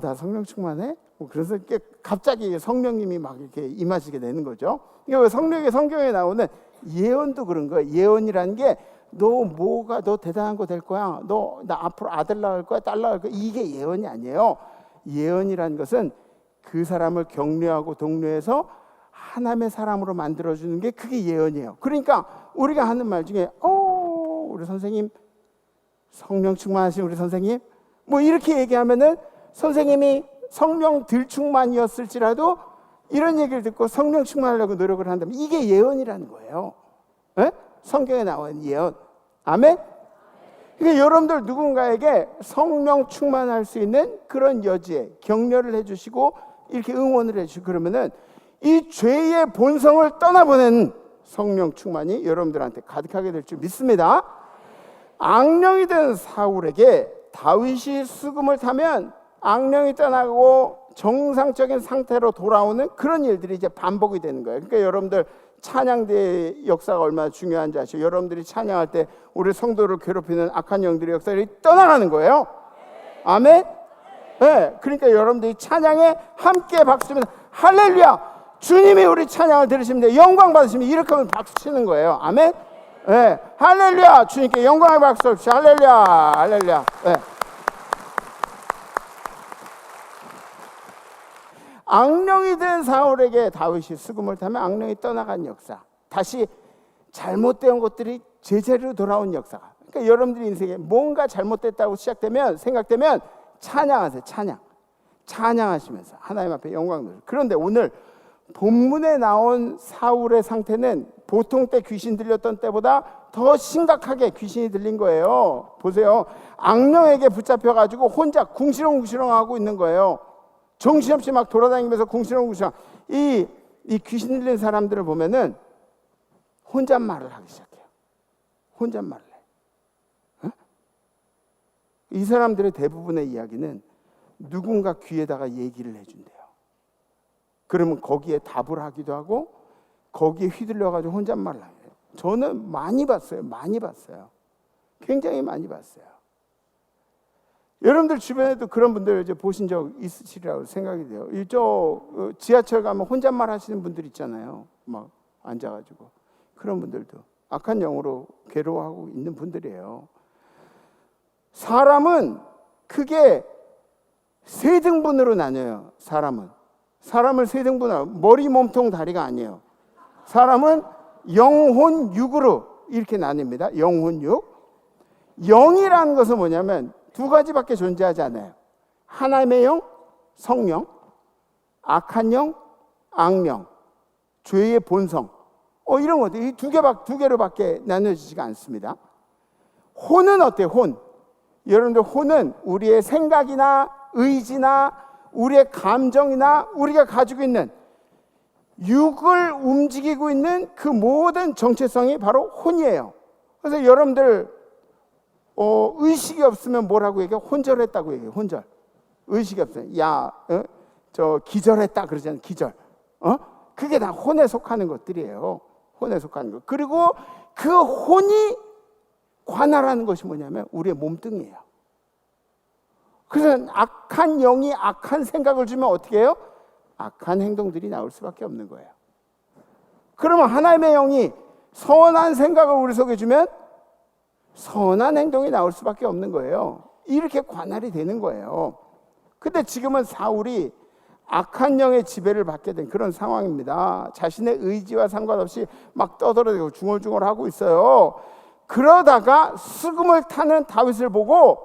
Speaker 8: 나 성령 충만해? 그래서 이렇게 갑자기 성령님이 막 이렇게 임하시게 되는 거죠. 이게 성경에 나오는 예언도 그런 거예요. 예언이라는 게 너 대단한 거 될 거야. 나 앞으로 아들 낳을 거야, 딸 낳을 거야. 이게 예언이 아니에요. 예언이라는 것은 그 사람을 격려하고 독려해서 하나님의 사람으로 만들어주는 게 그게 예언이에요. 그러니까 우리가 하는 말 중에 우리 선생님 성령 충만하신 우리 선생님 뭐 이렇게 얘기하면은 선생님이 성령 들충만이었을지라도 이런 얘기를 듣고 성령 충만하려고 노력을 한다면 이게 예언이라는 거예요. 에? 성경에 나온 예언. 아멘? 그러니까 여러분들 누군가에게 성령 충만할 수 있는 그런 여지에 격려를 해주시고 이렇게 응원을 해주시고 그러면은 이 죄의 본성을 떠나보내는 성령 충만이 여러분들한테 가득하게 될 줄 믿습니다. 악령이 된 사울에게 다윗이 수금을 타면 악령이 떠나고 정상적인 상태로 돌아오는 그런 일들이 이제 반복이 되는 거예요. 그러니까 여러분들 찬양대의 역사가 얼마나 중요한지 아시죠? 여러분들이 찬양할 때 우리 성도를 괴롭히는 악한 영들의 역사들이 떠나가는 거예요. 아멘? 네, 그러니까 여러분들이 찬양에 함께 박수 치면 할렐루야! 주님이 우리 찬양을 들으시면 돼요. 영광 받으시면 이렇게 하면 박수 치는 거예요. 아멘? 네, 할렐루야! 주님께 영광의 박수 칩시다. 할렐루야! 할렐루야! 네. 악령이 된 사울에게 다윗이 수금을 타면 악령이 떠나간 역사, 다시 잘못된 것들이 제자리로 돌아온 역사. 그러니까 여러분들의 인생에 뭔가 잘못됐다고 생각되면 찬양하세요. 찬양하시면서 하나님 앞에 영광 돌리세요. 그런데 오늘 본문에 나온 사울의 상태는 보통 때 귀신 들렸던 때보다 더 심각하게 귀신이 들린 거예요. 보세요. 악령에게 붙잡혀가지고 혼자 궁시렁궁시렁 하고 있는 거예요. 정신없이 막 돌아다니면서 궁시렁궁시렁. 이 이 귀신 들린 사람들을 보면은 혼잣말을 하기 시작해요. 혼잣말을 해. 어? 이 사람들의 대부분의 이야기는 누군가 귀에다가 얘기를 해준대요. 그러면 거기에 답을 하기도 하고 거기에 휘둘려가지고 혼잣말을 해요. 저는 많이 봤어요. 굉장히 많이 봤어요. 여러분들 주변에도 그런 분들 이제 보신 적 있으시리라고 생각이 돼요. 지하철 가면 혼잣말 하시는 분들 있잖아요. 막 앉아가지고. 그런 분들도 악한 영으로 괴로워하고 있는 분들이에요. 사람은 크게 세 등분으로 나뉘어요. 사람을 세 등분하고 머리, 몸통, 다리가 아니에요. 사람은 영혼, 육으로 이렇게 나뉩니다. 영혼, 육. 영이라는 것은 뭐냐면 두 가지밖에 존재하지 않아요. 하나님의 영, 성령, 악한 영, 악령, 죄의 본성. 이런 것들 이 두 개로밖에 나눠지지가 않습니다. 혼은 어때요? 혼. 여러분들 혼은 우리의 생각이나 의지나 우리의 감정이나 우리가 가지고 있는 육을 움직이고 있는 그 모든 정체성이 바로 혼이에요. 그래서 여러분들 의식이 없으면 뭐라고 얘기해요? 혼절했다고 얘기해요. 혼절. 의식이 없어요. 저 기절했다 그러잖아요. 기절. 그게 다 혼에 속하는 것들이에요. 혼에 속하는 것. 그리고 그 혼이 관할하는 것이 뭐냐면 우리의 몸뚱이에요. 그래서 악한 영이 악한 생각을 주면 어떻게 해요? 악한 행동들이 나올 수밖에 없는 거예요. 그러면 하나님의 영이 선한 생각을 우리 속에 주면 선한 행동이 나올 수밖에 없는 거예요. 이렇게 관할이 되는 거예요. 근데 지금은 사울이 악한 영의 지배를 받게 된 그런 상황입니다. 자신의 의지와 상관없이 막 떠들어대고 중얼중얼하고 있어요. 그러다가 수금을 타는 다윗을 보고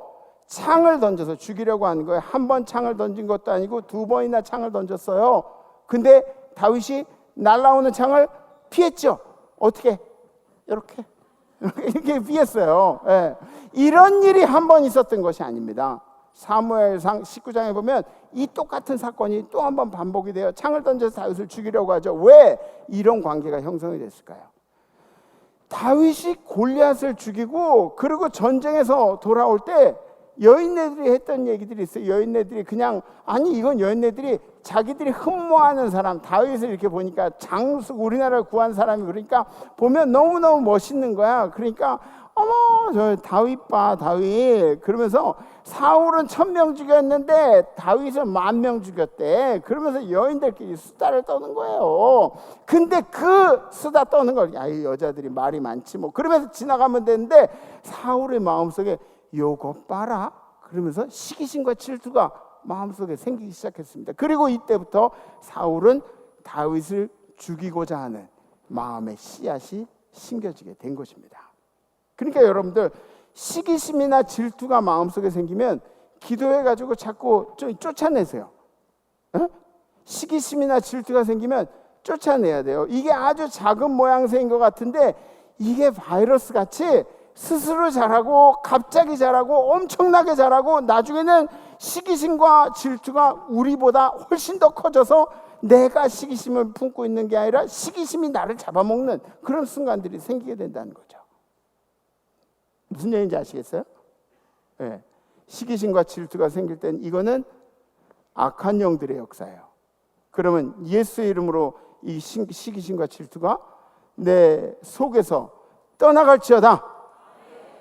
Speaker 8: 창을 던져서 죽이려고 하는 거예요. 한 번 창을 던진 것도 아니고 두 번이나 창을 던졌어요. 근데 다윗이 날아오는 창을 피했죠. 어떻게? 이렇게 피했어요. 예. 이런 일이 한 번 있었던 것이 아닙니다. 사무엘상 19장에 보면 이 똑같은 사건이 또 한 번 반복이 돼요. 창을 던져서 다윗을 죽이려고 하죠. 왜 이런 관계가 형성이 됐을까요? 다윗이 골리앗을 죽이고 그리고 전쟁에서 돌아올 때 여인네들이 했던 얘기들이 있어요. 여인네들이 이건 여인네들이 자기들이 흠모하는 사람, 다윗을 이렇게 보니까 장수, 우리나라를 구한 사람이 그러니까 보면 너무너무 멋있는 거야. 그러니까 저 다윗 봐, 다윗. 그러면서 사울은 1000명 죽였는데 다윗은 10,000명 죽였대. 그러면서 여인들끼리 수다를 떠는 거예요. 근데 그 수다 떠는 걸, 이 여자들이 말이 많지 뭐. 그러면서 지나가면 되는데 사울의 마음속에 요거 봐라. 그러면서 시기심과 질투가 마음속에 생기기 시작했습니다. 그리고 이때부터 사울은 다윗을 죽이고자 하는 마음의 씨앗이 심겨지게 된 것입니다. 그러니까 여러분들 시기심이나 질투가 마음속에 생기면 기도해가지고 자꾸 좀 쫓아내세요. 시기심이나 질투가 생기면 쫓아내야 돼요. 이게 아주 작은 모양새인 것 같은데 이게 바이러스 같이 스스로 자라고 갑자기 자라고 엄청나게 자라고 나중에는 시기심과 질투가 우리보다 훨씬 더 커져서 내가 시기심을 품고 있는 게 아니라 시기심이 나를 잡아먹는 그런 순간들이 생기게 된다는 거죠. 무슨 얘기인지 아시겠어요? 네. 시기심과 질투가 생길 땐 이거는 악한 영들의 역사예요. 그러면 예수의 이름으로 이 시기심과 질투가 내 속에서 떠나갈지어다.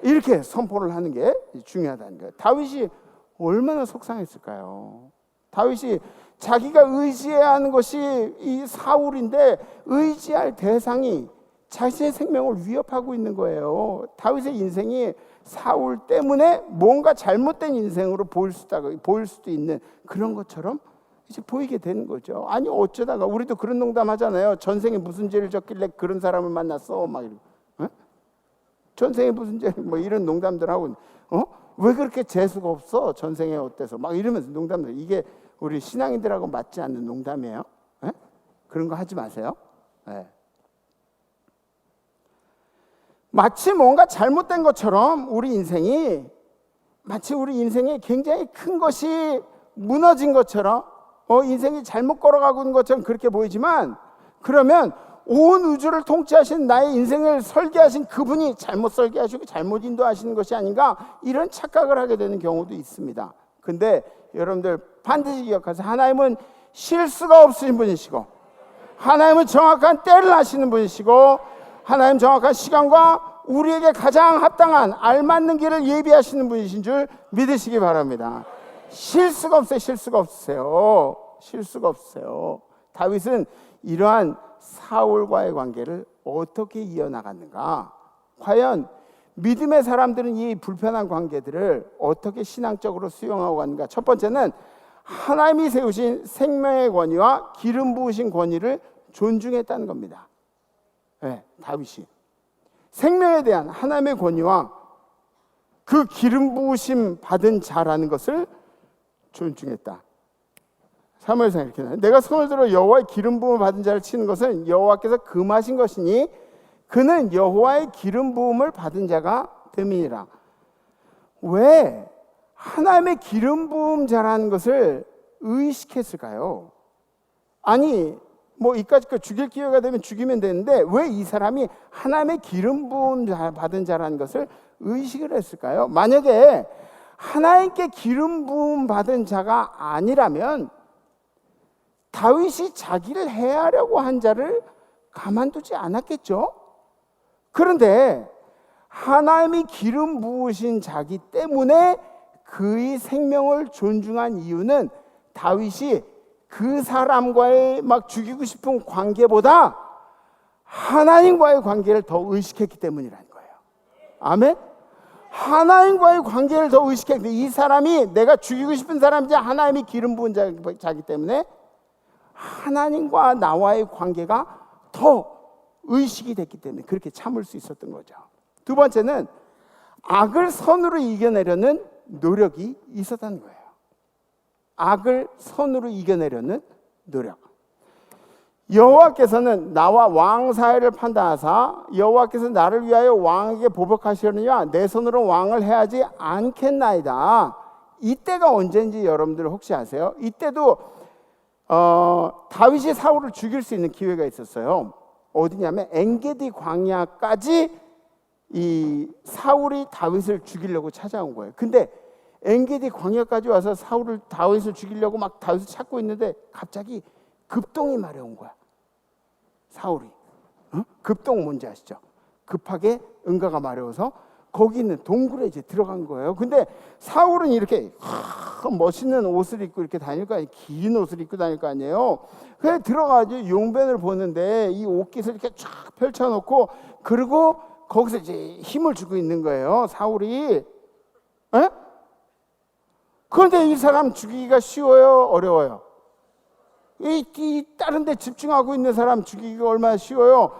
Speaker 8: 이렇게 선포를 하는 게 중요하다는 거예요. 다윗이 얼마나 속상했을까요? 다윗이 자기가 의지해야 하는 것이 이 사울인데 의지할 대상이 자신의 생명을 위협하고 있는 거예요. 다윗의 인생이 사울 때문에 뭔가 잘못된 인생으로 보일 수도 있는 그런 것처럼 이제 보이게 되는 거죠. 아니 어쩌다가 우리도 그런 농담 하잖아요. 전생에 무슨 죄를 졌길래 그런 사람을 만났어 막 이러고. 전생에 무슨 죄 뭐 이런 농담들 하고 왜 그렇게 재수가 없어? 전생에 어때서 막 이러면서 농담들. 이게 우리 신앙인들하고 맞지 않는 농담이에요. 그런 거 하지 마세요. 마치 뭔가 잘못된 것처럼 우리 인생에 굉장히 큰 것이 무너진 것처럼 인생이 잘못 걸어가고 있는 것처럼 그렇게 보이지만 그러면 온 우주를 통치하신 나의 인생을 설계하신 그분이 잘못 설계하시고 잘못 인도하시는 것이 아닌가, 이런 착각을 하게 되는 경우도 있습니다. 근데 여러분들 반드시 기억하세요. 하나님은 실수가 없으신 분이시고, 하나님은 정확한 때를 아시는 분이시고, 하나님 정확한 시간과 우리에게 가장 합당한 알맞는 길을 예비하시는 분이신 줄 믿으시기 바랍니다. 실수가 없어요. 실수가 없으세요. 실수가 없으세요. 다윗은 이러한 사울과의 관계를 어떻게 이어나갔는가? 과연 믿음의 사람들은 이 불편한 관계들을 어떻게 신앙적으로 수용하고 갔는가? 첫 번째는 하나님이 세우신 생명의 권위와 기름 부으신 권위를 존중했다는 겁니다. 네, 다윗이 생명에 대한 하나님의 권위와 그 기름 부으심 받은 자라는 것을 존중했다. 사무엘상 이렇게 나와요. 내가 손을 들어 여호와의 기름 부음을 받은 자를 치는 것은 여호와께서 금하신 것이니 그는 여호와의 기름 부음을 받은 자가 됨이니라. 왜 하나님의 기름 부음 자라는 것을 의식했을까요? 아니 뭐 이까짓 거 죽일 기회가 되면 죽이면 되는데 왜 이 사람이 하나님의 기름 부음 받은 자라는 것을 의식을 했을까요? 만약에 하나님께 기름 부음 받은 자가 아니라면 다윗이 자기를 해하려고 한 자를 가만두지 않았겠죠? 그런데 하나님이 기름 부으신 자기 때문에 그의 생명을 존중한 이유는 다윗이 그 사람과의 막 죽이고 싶은 관계보다 하나님과의 관계를 더 의식했기 때문이라는 거예요. 아멘? 하나님과의 관계를 더 의식했기 때문에, 이 사람이 내가 죽이고 싶은 사람이지 하나님이 기름 부은 자기 때문에 하나님과 나와의 관계가 더 의식이 됐기 때문에 그렇게 참을 수 있었던 거죠. 두 번째는 악을 선으로 이겨내려는 노력이 있었다는 거예요. 악을 선으로 이겨내려는 노력. 여호와께서는 나와 왕 사이를 판단하사 여호와께서 나를 위하여 왕에게 보복하시려느냐 내 손으로 왕을 해하지 않겠나이다. 이때가 언제인지 여러분들 혹시 아세요? 이때도 다윗이 사울을 죽일 수 있는 기회가 있었어요. 어디냐면 엔게디 광야까지 이 사울이 다윗을 죽이려고 찾아온 거예요. 근데 엔게디 광야까지 와서 다윗을 죽이려고 막 다윗을 찾고 있는데 갑자기 급동이 마려운 거야. 사울이. 급동 뭔지 아시죠? 급하게 응가가 마려워서 거기 있는 동굴에 이제 들어간 거예요. 근데 사울은 이렇게 멋있는 옷을 입고 이렇게 다닐 거 아니에요. 긴 옷을 입고 다닐 거 아니에요. 그래 들어가서 용변을 보는데 이 옷깃을 이렇게 쫙 펼쳐놓고 그리고 거기서 이제 힘을 주고 있는 거예요. 사울이. 에? 그런데 이 사람 죽이기가 쉬워요? 어려워요? 이 다른 데 집중하고 있는 사람 죽이기가 얼마나 쉬워요?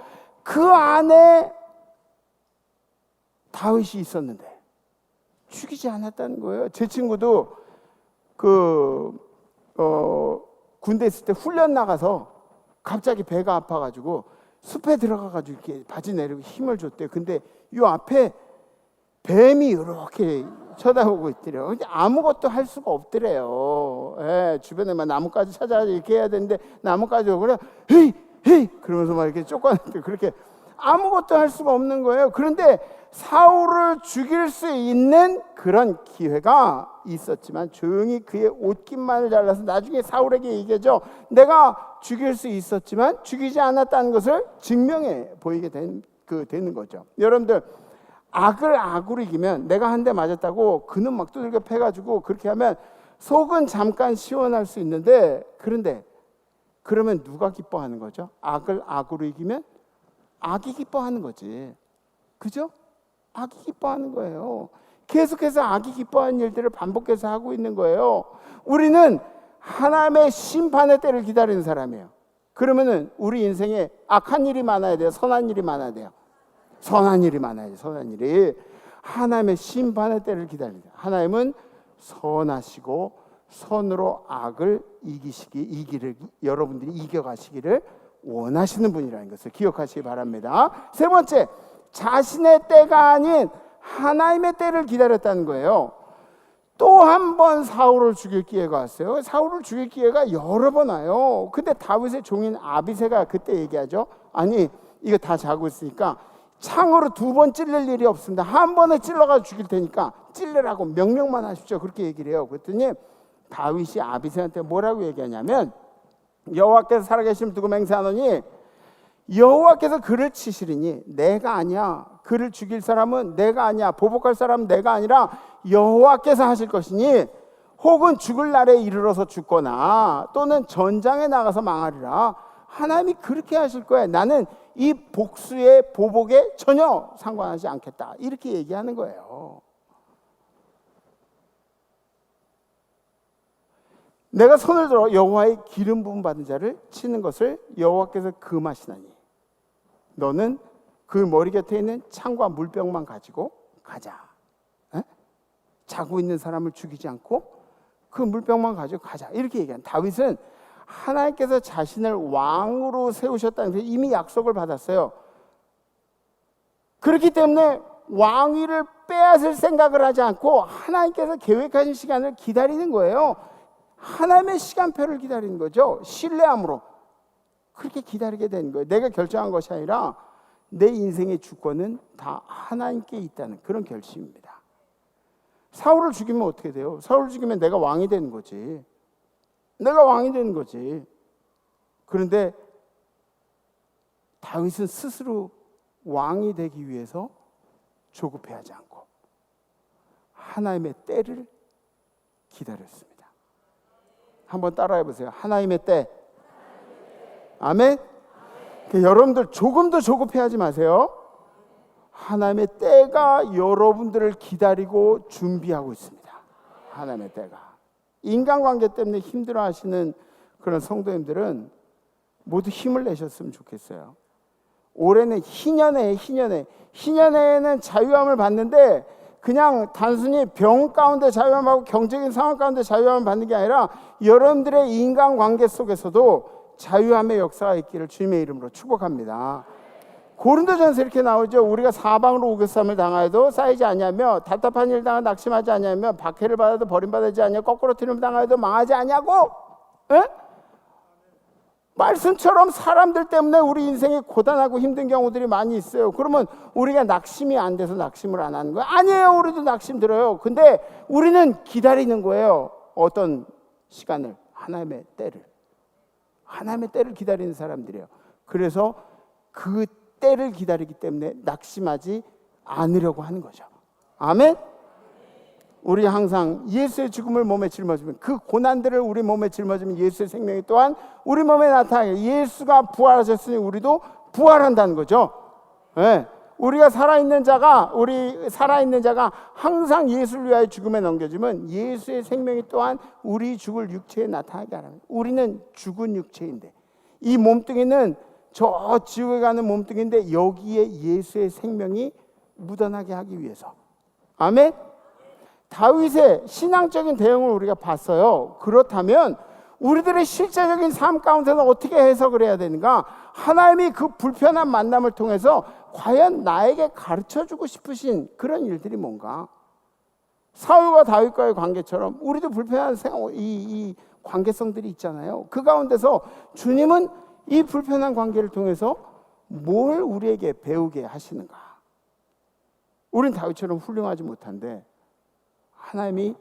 Speaker 8: 그 안에 다윗이 있었는데 죽이지 않았다는 거예요. 제 친구도 군대 있을 때 훈련 나가서 갑자기 배가 아파가지고 숲에 들어가가지고 이렇게 바지 내리고 힘을 줬대요. 근데 이 앞에 뱀이 이렇게 쳐다보고 있더래요. 근데 아무것도 할 수가 없더래요. 예, 주변에 막 나뭇가지 찾아서 이렇게 해야 되는데 나뭇가지 오고 헤이 헤이 그러면서 막 이렇게 쫓아내는데 그렇게 아무것도 할 수가 없는 거예요. 그런데 사울을 죽일 수 있는 그런 기회가 있었지만 조용히 그의 옷깃만을 잘라서 나중에 사울에게 얘기하죠. 내가 죽일 수 있었지만 죽이지 않았다는 것을 증명해 보이게 되는 거죠. 여러분들 악을 악으로 이기면 내가 한 대 맞았다고 그는 막 두들겨 패가지고 그렇게 하면 속은 잠깐 시원할 수 있는데 그런데 그러면 누가 기뻐하는 거죠? 악을 악으로 이기면 악이 기뻐하는 거지. 그죠? 악이 기뻐하는 거예요. 계속해서 악이 기뻐하는 일들을 반복해서 하고 있는 거예요. 우리는 하나님의 심판의 때를 기다리는 사람이에요. 그러면은 우리 인생에 악한 일이 많아야 돼요? 선한 일이 많아야 돼요? 선한 일이 많아야죠. 선한 일이. 하나님의 심판의 때를 기다립니다. 하나님은 선하시고 선으로 악을 이기를 여러분들이 이겨가시기를 원하시는 분이라는 것을 기억하시기 바랍니다. 세 번째, 자신의 때가 아닌 하나님의 때를 기다렸다는 거예요. 또 한 번 사울을 죽일 기회가 왔어요. 사울을 죽일 기회가 여러 번 와요. 근데 다윗의 종인 아비새가 그때 얘기하죠. 아니 이거 다 자고 있으니까 창으로 2번 찔릴 일이 없습니다. 한 번에 찔러가지고 죽일 테니까 찔르라고 명령만 하십시오. 그렇게 얘기를 해요. 그랬더니 다윗이 아비새한테 뭐라고 얘기하냐면 여호와께서 살아계심을 두고 맹세하노니 여호와께서 그를 치시리니 내가 아니야. 그를 죽일 사람은 내가 아니야. 보복할 사람은 내가 아니라 여호와께서 하실 것이니 혹은 죽을 날에 이르러서 죽거나 또는 전장에 나가서 망하리라. 하나님이 그렇게 하실 거야. 나는 이 복수의 보복에 전혀 상관하지 않겠다. 이렇게 얘기하는 거예요. 내가 손을 들어 여호와의 기름 부음 받은 자를 치는 것을 여호와께서 금하시나니 너는 그 머리 곁에 있는 창과 물병만 가지고 가자. 에? 자고 있는 사람을 죽이지 않고 그 물병만 가지고 가자. 이렇게 얘기한 다윗은 하나님께서 자신을 왕으로 세우셨다는 데 이미 약속을 받았어요. 그렇기 때문에 왕위를 빼앗을 생각을 하지 않고 하나님께서 계획하신 시간을 기다리는 거예요. 하나님의 시간표를 기다리는 거죠. 신뢰함으로 그렇게 기다리게 되는 거예요. 내가 결정한 것이 아니라 내 인생의 주권은 다 하나님께 있다는 그런 결심입니다. 사울을 죽이면 어떻게 돼요? 사울을 죽이면 내가 왕이 되는 거지. 내가 왕이 되는 거지. 그런데 다윗은 스스로 왕이 되기 위해서 조급해하지 않고 하나님의 때를 기다렸습니다. 한번 따라해 보세요. 하나님의 때. 아멘. 여러분들 조금도 조급해하지 마세요. 하나님의 때가 여러분들을 기다리고 준비하고 있습니다. 하나님의 때가. 인간관계 때문에 힘들어하시는 그런 성도님들은 모두 힘을 내셨으면 좋겠어요. 올해는 희년에는 자유함을 받는데 그냥 단순히 병 가운데 자유함하고 경제적인 상황 가운데 자유함을 받는 게 아니라 여러분들의 인간관계 속에서도 자유함의 역사가 있기를 주님의 이름으로 축복합니다. 고린도전서 이렇게 나오죠. 우리가 사방으로 우겨쌈을 당하여도 쌓이지 아니하며 답답한 일 당하 낙심하지 아니하며 박해를 받아도 버림받지 아니하며 거꾸로 트림 당하여도 망하지 아니하고. 에? 말씀처럼 사람들 때문에 우리 인생이 고단하고 힘든 경우들이 많이 있어요. 그러면 우리가 낙심이 안 돼서 낙심을 안 하는 거예요? 아니에요. 우리도 낙심 들어요. 근데 우리는 기다리는 거예요. 어떤 시간을, 하나님의 때를 기다리는 사람들이에요. 그래서 그 때를 기다리기 때문에 낙심하지 않으려고 하는 거죠. 아멘. 우리 항상 예수의 죽음을 몸에 짊어지면 그 고난들을 우리 몸에 짊어지면 예수의 생명이 또한 우리 몸에 나타나게. 예수가 부활하셨으니 우리도 부활한다는 거죠. 네. 우리 살아있는 자가 항상 예수를 위하여 죽음에 넘겨지면 예수의 생명이 또한 우리 죽을 육체에 나타나게 하랍니다. 우리는 죽은 육체인데 이 몸뚱이는 저 지옥에 가는 몸뚱이인데 여기에 예수의 생명이 묻어나게 하기 위해서. 아멘. 다윗의 신앙적인 대응을 우리가 봤어요. 그렇다면 우리들의 실제적인 삶 가운데는 어떻게 해석을 해야 되는가? 하나님이 그 불편한 만남을 통해서 과연 나에게 가르쳐주고 싶으신 그런 일들이 뭔가? 사울과 다윗과의 관계처럼 우리도 불편한 이 관계성들이 있잖아요. 그 가운데서 주님은 이 불편한 관계를 통해서 뭘 우리에게 배우게 하시는가? 우린 다윗처럼 훌륭하지 못한데 하나님이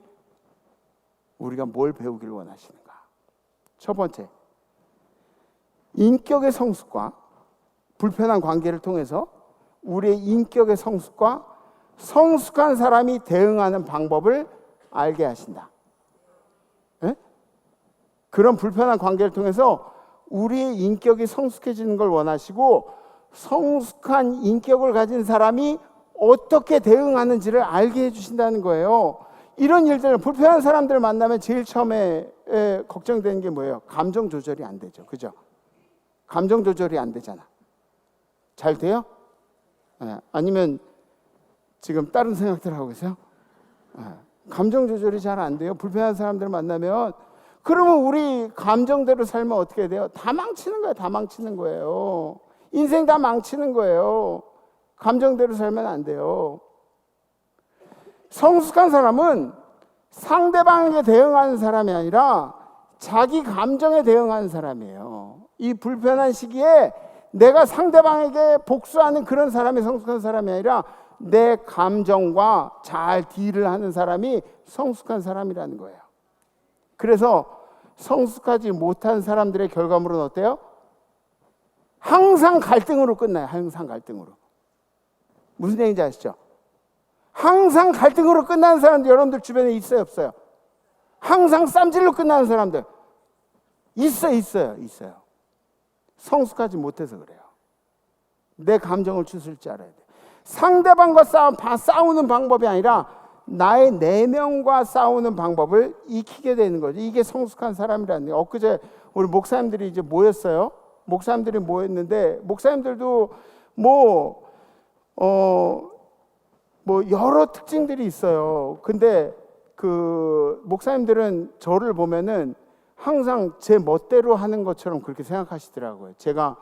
Speaker 8: 우리가 뭘 배우기를 원하시는가? 첫 번째, 인격의 성숙과 불편한 관계를 통해서 우리의 인격의 성숙과 성숙한 사람이 대응하는 방법을 알게 하신다. 에? 그런 불편한 관계를 통해서 우리의 인격이 성숙해지는 걸 원하시고 성숙한 인격을 가진 사람이 어떻게 대응하는지를 알게 해주신다는 거예요. 이런 일들, 불편한 사람들을 만나면 제일 처음에 걱정되는 게 뭐예요? 감정 조절이 안 되죠. 그죠? 감정 조절이 안 되잖아. 잘 돼요? 아니면 지금 다른 생각들 하고 계세요? 감정 조절이 잘 안 돼요. 불편한 사람들을 만나면. 그러면 우리 감정대로 살면 어떻게 돼요? 다 망치는 거예요. 다 망치는 거예요. 인생 다 망치는 거예요. 감정대로 살면 안 돼요. 성숙한 사람은 상대방에게 대응하는 사람이 아니라 자기 감정에 대응하는 사람이에요. 이 불편한 시기에 내가 상대방에게 복수하는 그런 사람이 성숙한 사람이 아니라 내 감정과 잘 딜을 하는 사람이 성숙한 사람이라는 거예요. 그래서 성숙하지 못한 사람들의 결과물은 어때요? 항상 갈등으로 끝나요. 항상 갈등으로. 무슨 얘기인지 아시죠? 항상 갈등으로 끝나는 사람들 여러분들 주변에 있어요, 없어요? 항상 쌈질로 끝나는 사람들 있어요. 성숙하지 못해서 그래요. 내 감정을 추스릴 줄 알아야 돼요. 상대방과 싸우는 방법이 아니라 나의 내면과 싸우는 방법을 익히게 되는 거죠. 이게 성숙한 사람이라는 거예요. 엊그제 우리 목사님들이 이제 모였어요. 목사님들이 모였는데 목사님들도 여러 특징들이 있어요. 근데 그 목사님들은 저를 보면은 항상 제 멋대로 하는 것처럼 그렇게 생각하시더라고요. 제가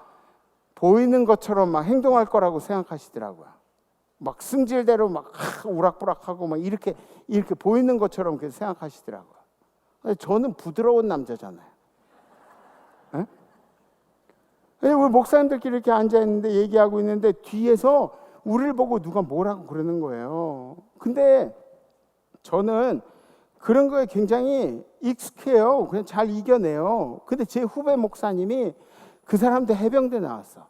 Speaker 8: 보이는 것처럼 막 행동할 거라고 생각하시더라고요. 막 승질대로 막 우락부락하고 막 이렇게 보이는 것처럼 그렇게 생각하시더라고요. 근데 저는 부드러운 남자잖아요. 에? 우리 목사님들끼리 이렇게 앉아 있는데 얘기하고 있는데 뒤에서 우리를 보고 누가 뭐라고 그러는 거예요. 근데 저는 그런 거에 굉장히 익숙해요. 그냥 잘 이겨내요. 근데 제 후배 목사님이 그 사람도 해병대 나왔어.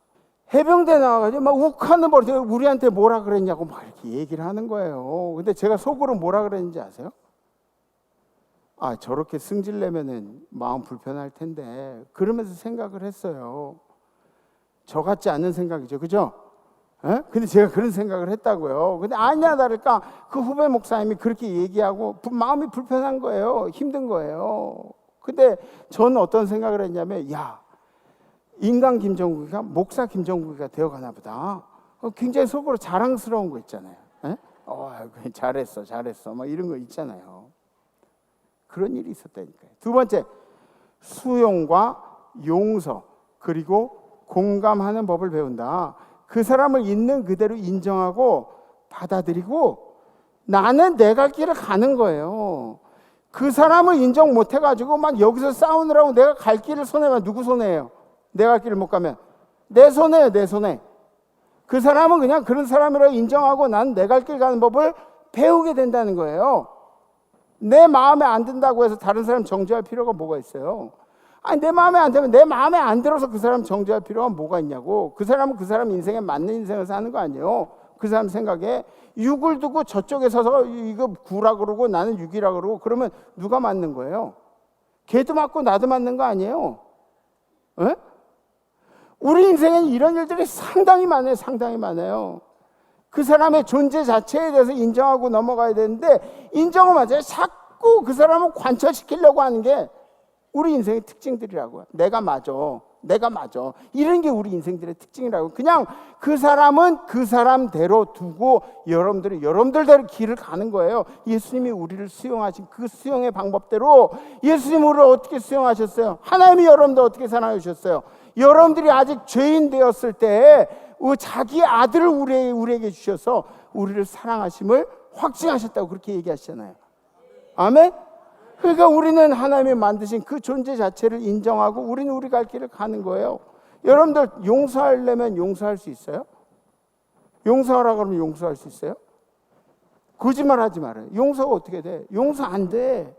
Speaker 8: 해병대 나와가지고 막 욱하는 버릇 우리한테 뭐라 그랬냐고 막 이렇게 얘기를 하는 거예요. 근데 제가 속으로 뭐라 그랬는지 아세요? 아, 저렇게 승질 내면은 마음 불편할 텐데 그러면서 생각을 했어요. 저 같지 않은 생각이죠, 그죠? 에? 근데 제가 그런 생각을 했다고요. 근데 아니야 다를까 그 후배 목사님이 그렇게 얘기하고 마음이 불편한 거예요. 힘든 거예요. 근데 저는 어떤 생각을 했냐면 야, 인간 김정국이가 목사 김정국이가 되어가나 보다. 굉장히 속으로 자랑스러운 거 있잖아요. 잘했어 막 이런 거 있잖아요. 그런 일이 있었다니까요. 두 번째, 수용과 용서 그리고 공감하는 법을 배운다. 그 사람을 있는 그대로 인정하고 받아들이고 나는 내 갈 길을 가는 거예요. 그 사람을 인정 못 해가지고 막 여기서 싸우느라고 내가 갈 길을 손해면 누구 손해예요? 내가 갈 길을 못 가면 내 손해예요, 내 손해. 그 사람은 그냥 그런 사람이라고 인정하고 난 내 갈 길 가는 법을 배우게 된다는 거예요. 내 마음에 안 든다고 해서 다른 사람 정죄할 필요가 뭐가 있어요? 아니, 내 마음에 안 들면 내 마음에 안 들어서 그 사람 정죄할 필요가 뭐가 있냐고. 그 사람은 그 사람 인생에 맞는 인생을 사는 거 아니에요. 그 사람 생각에 육을 두고 저쪽에 서서 이거 구라 그러고 나는 육이라 그러고 그러면 누가 맞는 거예요? 걔도 맞고 나도 맞는 거 아니에요? 에? 우리 인생에는 이런 일들이 상당히 많아요. 그 사람의 존재 자체에 대해서 인정하고 넘어가야 되는데 인정을 맞아요. 자꾸 그 사람을 관철시키려고 하는 게 우리 인생의 특징들이라고요. 내가 맞아. 이런 게 우리 인생들의 특징이라고. 그냥 그 사람은 그 사람대로 두고 여러분들대로 길을 가는 거예요. 예수님이 우리를 수용하신 그 수용의 방법대로 예수님 우리를 어떻게 수용하셨어요? 하나님이 여러분들 어떻게 사랑해 주셨어요? 여러분들이 아직 죄인 되었을 때 자기 아들을 우리에게 주셔서 우리를 사랑하심을 확증하셨다고 그렇게 얘기하시잖아요. 아멘? 그러니까 우리는 하나님이 만드신 그 존재 자체를 인정하고 우리는 우리 갈 길을 가는 거예요. 여러분들 용서하려면 용서할 수 있어요? 용서하라고 하면 용서할 수 있어요? 거짓말하지 말아요. 용서가 어떻게 돼? 용서 안 돼.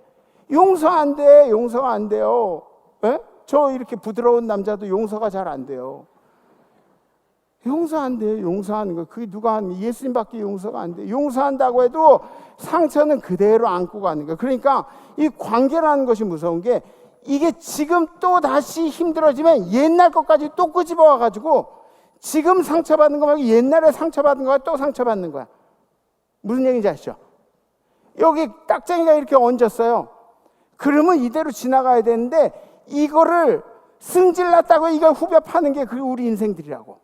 Speaker 8: 용서가 안 돼요. 에? 저 이렇게 부드러운 남자도 용서가 잘 안 돼요. 용서 안 돼요. 용서하는 거. 그게 누가 하는 거예요? 예수님밖에 용서가 안 돼요. 용서한다고 해도 상처는 그대로 안고 가는 거예요. 그러니까 이 관계라는 것이 무서운 게 이게 지금 또 다시 힘들어지면 옛날 것까지 또 끄집어 와가지고 지금 상처받는 거 말고 옛날에 상처받은 거가 또 상처받는 거야. 무슨 얘기인지 아시죠? 여기 딱쟁이가 이렇게 얹었어요. 그러면 이대로 지나가야 되는데 이거를 승질났다고 이걸 후벼 파는 게 그 우리 인생들이라고.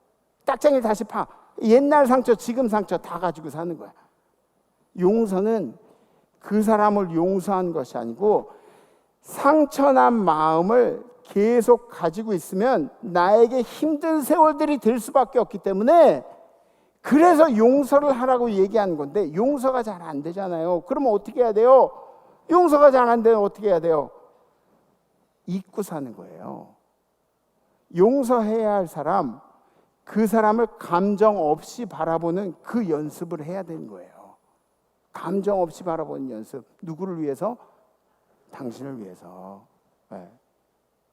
Speaker 8: 딱쟁이를 다시 파. 옛날 상처, 지금 상처 다 가지고 사는 거야. 용서는 그 사람을 용서한 것이 아니고 상처난 마음을 계속 가지고 있으면 나에게 힘든 세월들이 될 수밖에 없기 때문에 그래서 용서를 하라고 얘기하는 건데 용서가 잘 안 되잖아요. 그러면 어떻게 해야 돼요? 용서가 잘 안 되면 어떻게 해야 돼요? 잊고 사는 거예요. 용서해야 할 사람, 그 사람을 감정 없이 바라보는 그 연습을 해야 되는 거예요. 감정 없이 바라보는 연습. 누구를 위해서? 당신을 위해서. 네.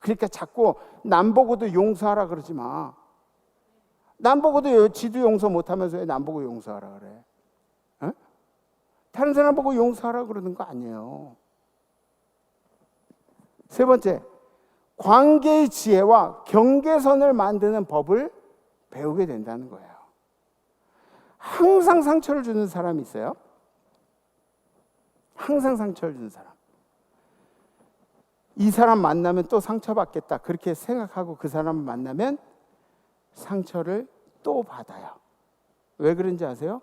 Speaker 8: 그러니까 자꾸 남 보고도 용서하라 그러지 마. 남 보고도 지도 용서 못하면서 왜 남 보고 용서하라 그래? 네? 다른 사람 보고 용서하라 그러는 거 아니에요. 세 번째, 관계의 지혜와 경계선을 만드는 법을 배우게 된다는 거예요. 항상 상처를 주는 사람이 있어요. 항상 상처를 주는 사람. 이 사람 만나면 또 상처받겠다 그렇게 생각하고 그 사람을 만나면 상처를 또 받아요. 왜 그런지 아세요?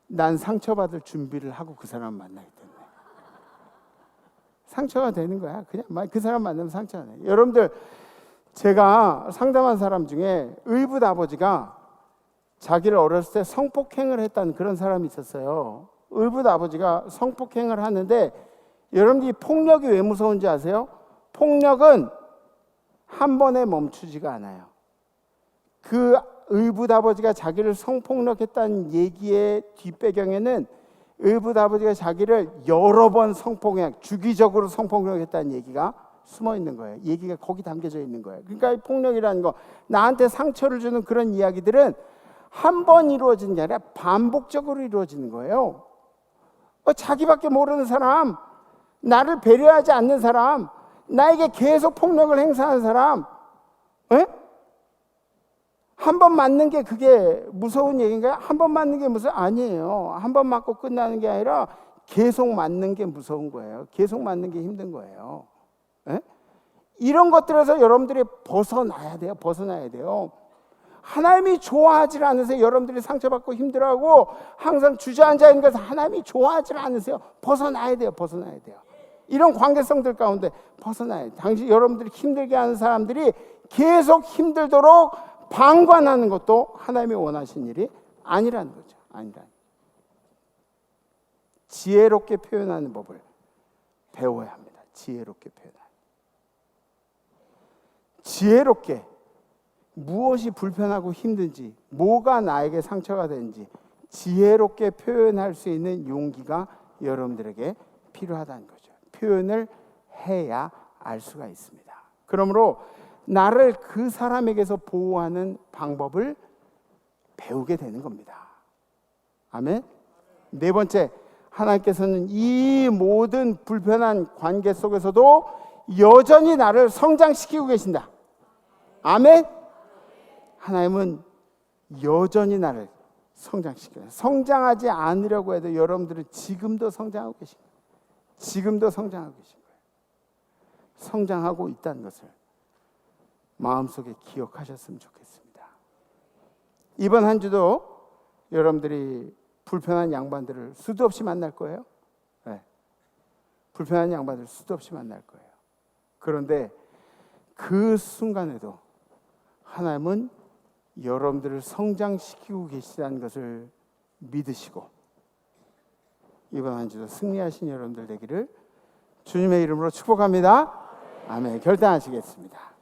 Speaker 8: 난 상처받을 준비를 하고 그 사람을 만나기 때문에. 상처가 되는 거야. 그냥 그 사람 만나면 상처가 돼요. 여러분들, 제가 상담한 사람 중에 의붓 아버지가 자기를 어렸을 때 성폭행을 했다는 그런 사람이 있었어요. 의붓 아버지가 성폭행을 하는데, 여러분들이 폭력이 왜 무서운지 아세요? 폭력은 한 번에 멈추지가 않아요. 그 의붓 아버지가 자기를 성폭력했다는 얘기의 뒷배경에는 의붓 아버지가 자기를 여러 번 성폭력, 주기적으로 성폭력했다는 얘기가 숨어 있는 거예요. 얘기가 거기 담겨져 있는 거예요. 그러니까 이 폭력이라는 거, 나한테 상처를 주는 그런 이야기들은 한 번 이루어지는 게 아니라 반복적으로 이루어지는 거예요. 자기밖에 모르는 사람, 나를 배려하지 않는 사람, 나에게 계속 폭력을 행사하는 사람, 한 번 맞는 게 그게 무서운 얘기인가요? 한 번 맞는 게 아니에요. 한 번 맞고 끝나는 게 아니라 계속 맞는 게 무서운 거예요. 계속 맞는 게 힘든 거예요. 이런 것들에서 여러분들이 벗어나야 돼요. 벗어나야 돼요. 하나님이 좋아하지 않으세요. 여러분들이 상처받고 힘들어하고 항상 주저앉아 있는 것을 하나님이 좋아하지 않으세요. 벗어나야 돼요. 벗어나야 돼요. 이런 관계성들 가운데 벗어나야 돼요. 당신 여러분들이 힘들게 하는 사람들이 계속 힘들도록 방관하는 것도 하나님이 원하신 일이 아니라는 거죠. 아니라는. 지혜롭게 표현하는 법을 배워야 합니다. 지혜롭게 표현하는. 지혜롭게 무엇이 불편하고 힘든지, 뭐가 나에게 상처가 되는지 지혜롭게 표현할 수 있는 용기가 여러분들에게 필요하다는 거죠. 표현을 해야 알 수가 있습니다. 그러므로 나를 그 사람에게서 보호하는 방법을 배우게 되는 겁니다. 아멘. 네 번째, 하나님께서는 이 모든 불편한 관계 속에서도 여전히 나를 성장시키고 계신다. 아멘. 하나님은 여전히 나를 성장시켜요. 성장하지 않으려고 해도 여러분들은 지금도 성장하고 계신 거예요. 지금도 성장하고 계신 거예요. 성장하고 있다는 것을 마음속에 기억하셨으면 좋겠습니다. 이번 한 주도 여러분들이 불편한 양반들을 수도 없이 만날 거예요. 네. 불편한 양반들을 수도 없이 만날 거예요. 그런데 그 순간에도 하나님은 여러분들을 성장시키고 계시다는 것을 믿으시고 이번 한 주도 승리하신 여러분들 되기를 주님의 이름으로 축복합니다. 아멘. 결단하시겠습니다.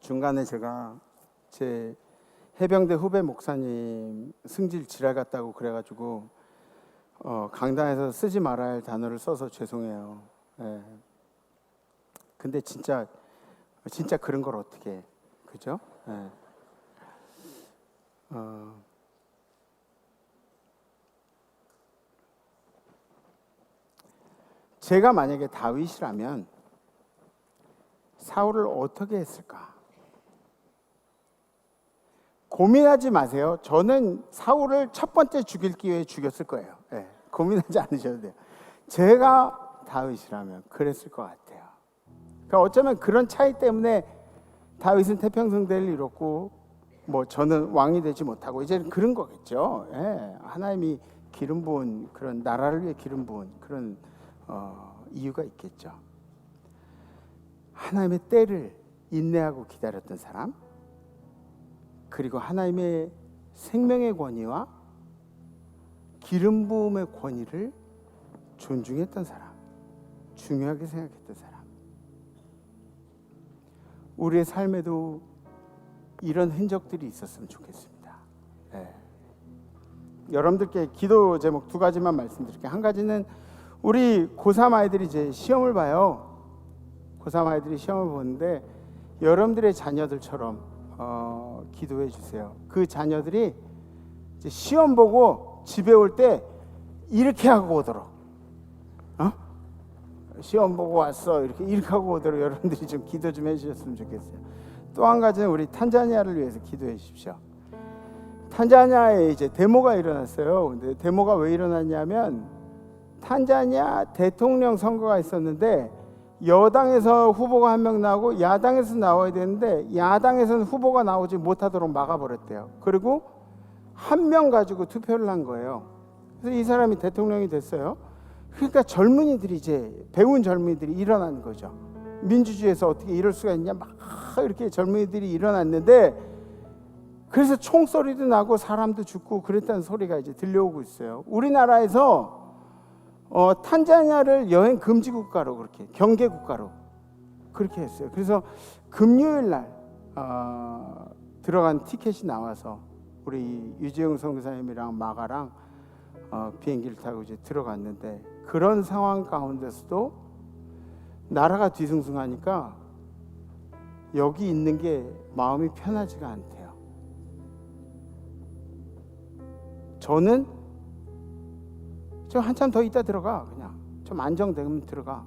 Speaker 8: 중간에 제가 제 해병대 후배 목사님 승질 지랄 같다고 그래가지고 강단에서 쓰지 말아야 할 단어를 써서 죄송해요. 예. 근데 진짜 그런 걸 어떻게, 그죠? 예. 제가 만약에 다윗이라면 사울을 어떻게 했을까? 고민하지 마세요. 저는 사울을 첫 번째 죽일 기회에 죽였을 거예요. 네, 고민하지 않으셔도 돼요. 제가 다윗이라면 그랬을 것 같아요. 그러니까 어쩌면 그런 차이 때문에 다윗은 태평성대를 이뤘고 저는 왕이 되지 못하고 이제는 그런 거겠죠. 네, 하나님이 기름 부은 그런 나라를 위해 기름 부은 그런 이유가 있겠죠. 하나님의 때를 인내하고 기다렸던 사람, 그리고 하나님의 생명의 권위와 기름 부음의 권위를 존중했던 사람, 중요하게 생각했던 사람. 우리의 삶에도 이런 흔적들이 있었으면 좋겠습니다. 네. 여러분들께 기도 제목 2가지만 말씀드릴게요. 한 가지는 우리 고3 아이들이 이제 시험을 봐요. 고3 아이들이 시험을 보는데 여러분들의 자녀들처럼 기도해 주세요. 그 자녀들이 이제 시험 보고 집에 올 때 이렇게 하고 오도록, 시험 보고 왔어 이렇게 하고 오도록 여러분들이 좀 기도 좀 해주셨으면 좋겠어요. 또 한 가지는 우리 탄자니아를 위해서 기도해 주십시오. 탄자니아에 이제 데모가 일어났어요. 근데 데모가 왜 일어났냐면 탄자니아 대통령 선거가 있었는데 여당에서 후보가 한 명 나오고 야당에서 나와야 되는데 야당에서는 후보가 나오지 못하도록 막아버렸대요. 그리고 한 명 가지고 투표를 한 거예요. 그래서 이 사람이 대통령이 됐어요. 그러니까 젊은이들이 이제 배운 젊은이들이 일어난 거죠. 민주주의에서 어떻게 이럴 수가 있냐 막 이렇게 젊은이들이 일어났는데 그래서 총소리도 나고 사람도 죽고 그랬다는 소리가 이제 들려오고 있어요. 우리나라에서 탄자니아를 여행 금지 국가로 그렇게 경계 국가로 그렇게 했어요. 그래서 금요일 날 들어간 티켓이 나와서 우리 유재영 선교사님이랑 마가랑 비행기를 타고 이제 들어갔는데 그런 상황 가운데서도 나라가 뒤숭숭하니까 여기 있는 게 마음이 편하지가 않대요. 저는 좀 한참 더 있다 들어가, 그냥 좀 안정되면 들어가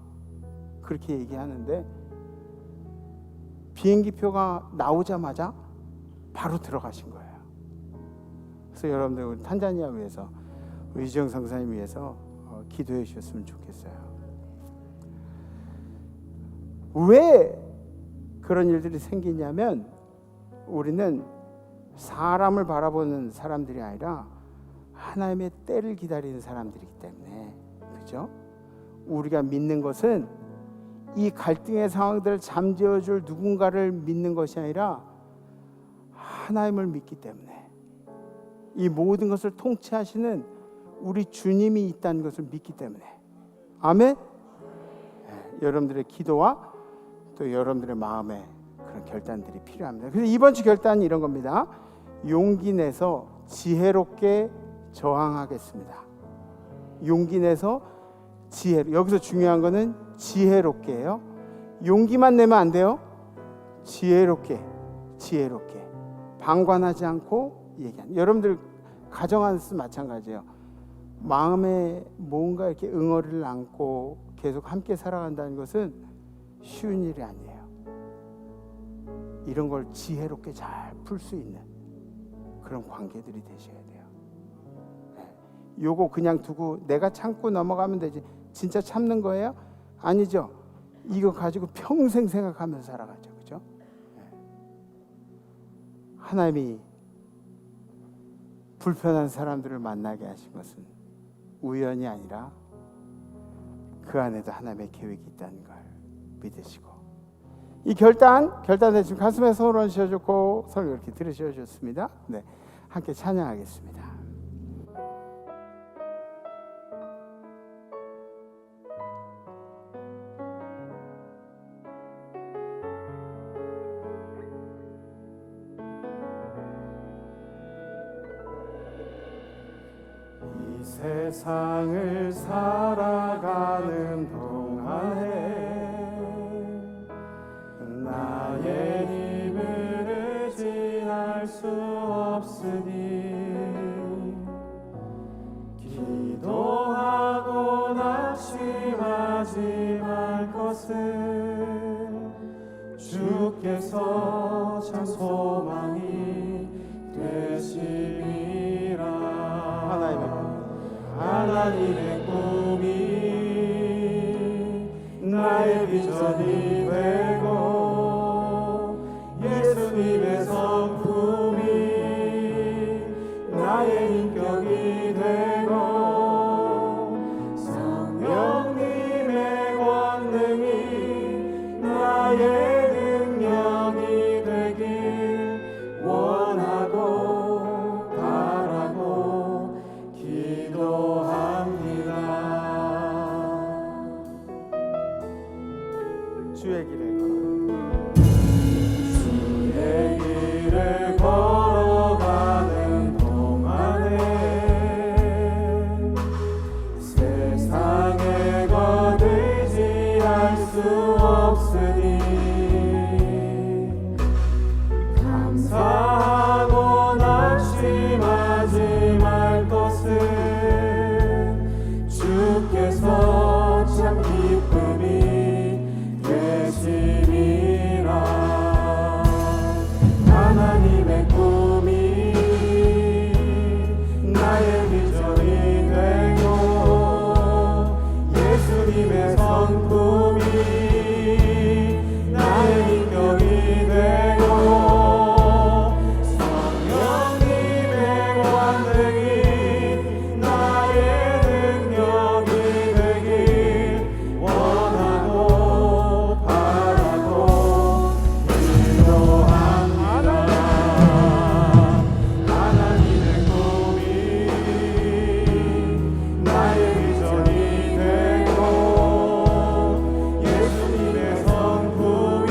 Speaker 8: 그렇게 얘기하는데 비행기표가 나오자마자 바로 들어가신 거예요. 그래서 여러분들 우리 탄자니아 위해서 유지영 선교사님 위해서 기도해 주셨으면 좋겠어요. 왜 그런 일들이 생기냐면 우리는 사람을 바라보는 사람들이 아니라 하나님의 때를 기다리는 사람들이기 때문에, 그죠? 우리가 믿는 것은 이 갈등의 상황들을 잠재워줄 누군가를 믿는 것이 아니라 하나님을 믿기 때문에, 이 모든 것을 통치하시는 우리 주님이 있다는 것을 믿기 때문에. 아멘. 여러분들의 기도와 또 여러분들의 마음에 그런 결단들이 필요합니다. 그래서 이번 주 결단은 이런 겁니다. 용기 내서 지혜롭게 저항하겠습니다. 용기 내서 여기서 중요한 거는 지혜롭게예요. 용기만 내면 안 돼요. 지혜롭게 방관하지 않고 얘기하는. 여러분들 가정 안에서 마찬가지예요. 마음에 뭔가 이렇게 응어리를 안고 계속 함께 살아간다는 것은 쉬운 일이 아니에요. 이런 걸 지혜롭게 잘 풀 수 있는 그런 관계들이 되셔야 돼요. 요거 그냥 두고 내가 참고 넘어가면 되지 진짜 참는 거예요? 아니죠. 이거 가지고 평생 생각하면서 살아가죠. 그죠? 하나님이 불편한 사람들을 만나게 하신 것은 우연이 아니라 그 안에도 하나님의 계획이 있다는 걸 믿으시고, 이 결단에 지금 가슴에 손을 얹으셔줬고 손을 이렇게 들으셔줬습니다. 네, 함께 찬양하겠습니다.
Speaker 2: 이 세상을 살아가는 동안에 나의 힘을 의지할 수 없으니 기도하고 낙심하지 말 것을 주께서 참 소망이 되심이라. 하나님의 꿈이 나의 비전이 되고 예수님의 성품이 나의 인격이 되고 성령님의 권능이 나의 능력이 되길 원하옵나이다. 사고 낙심하지 말 것은 주께서 참 기쁨이 되심이라. 하나님의 꿈이 나의 비전이 되고 예수님의 성품이 나의 인격이 되고 성령님의 권능이 나의 능력이 되길 원하고 바라고 기도합니다. 하나님의 꿈이 나의 비전이 되고 예수님의 성품이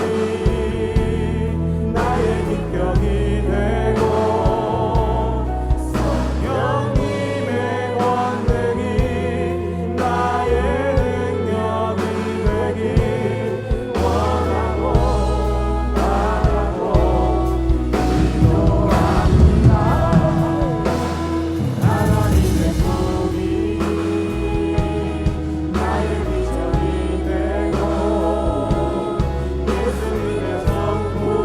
Speaker 2: 나의 인격이 되고 성령님의 권능이 나의 능력이 되길 원하고 바라고 기도합니다. 하나님의 꿈이 나의 비전이 되고 예수님의 성품이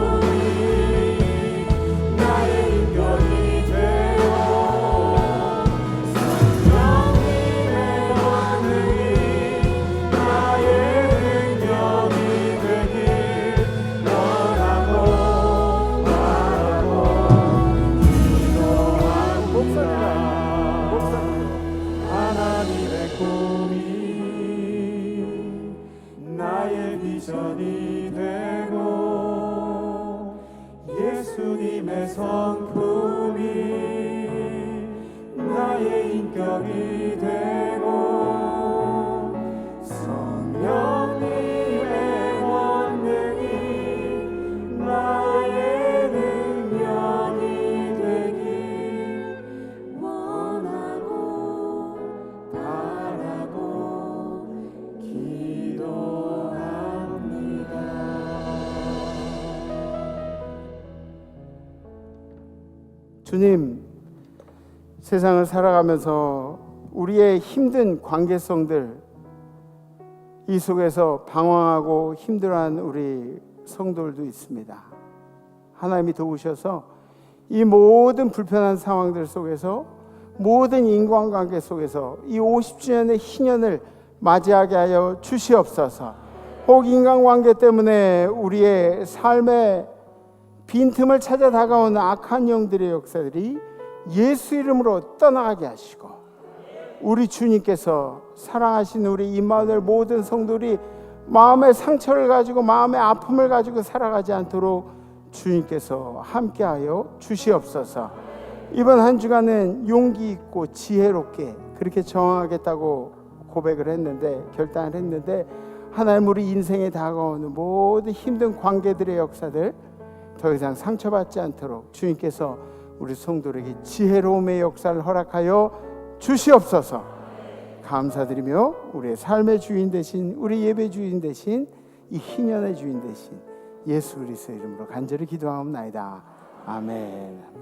Speaker 2: 나의 인격이 되고 성령님의 권능이 나의 능력이 되길 원하고 바라고 기도합니다. 하나님의 꿈이 나의 비전이 되고 예수님의 성품이 나의 인격이 되고 성령님의 권능이 나의 능력이 되길 원하고 바라고 기도합니다.
Speaker 8: 주님, 세상을 살아가면서 우리의 힘든 관계성들, 이 속에서 방황하고 힘들어하는 우리 성도들도 있습니다. 하나님이 도우셔서 이 모든 불편한 상황들 속에서, 모든 인간관계 속에서 이 50주년의 희년을 맞이하게 하여 주시옵소서. 혹 인간관계 때문에 우리의 삶의 빈틈을 찾아 다가오는 악한 영들의 역사들이 예수 이름으로 떠나가게 하시고, 우리 주님께서 사랑하신 우리 임마누엘 모든 성도들이 마음의 상처를 가지고 마음의 아픔을 가지고 살아가지 않도록 주님께서 함께하여 주시옵소서. 이번 한 주간은 용기 있고 지혜롭게 그렇게 정하겠다고 고백을 했는데, 결단을 했는데, 하나님 우리 인생에 다가오는 모든 힘든 관계들의 역사들 더 이상 상처받지 않도록 주님께서 우리 성도에게 지혜로움의 역사를 허락하여 주시옵소서. 감사드리며 우리의 삶의 주인 되신, 우리 예배 주인 되신, 이 희년의 주인 되신 예수 그리스도의 이름으로 간절히 기도하옵나이다. 아멘.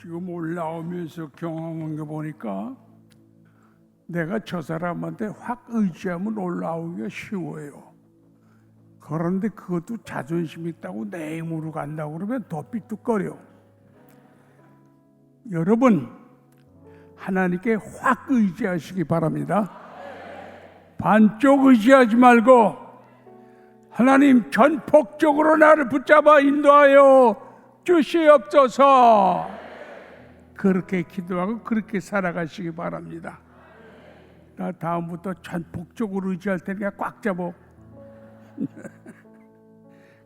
Speaker 10: 지금 올라오면서 경험한 거 보니까 내가 저 사람한테 확 의지하면 올라오기가 쉬워요. 그런데 그것도 자존심 있다고 내 힘으로 간다고 그러면 더 삐뚤거려. 여러분, 하나님께 확 의지하시기 바랍니다. 반쪽 의지하지 말고 하나님 전폭적으로 나를 붙잡아 인도하여 주시옵소서. 그렇게 기도하고 그렇게 살아가시기 바랍니다. 나 다음부터 전폭적으로 의지할 테니까 꽉 잡어.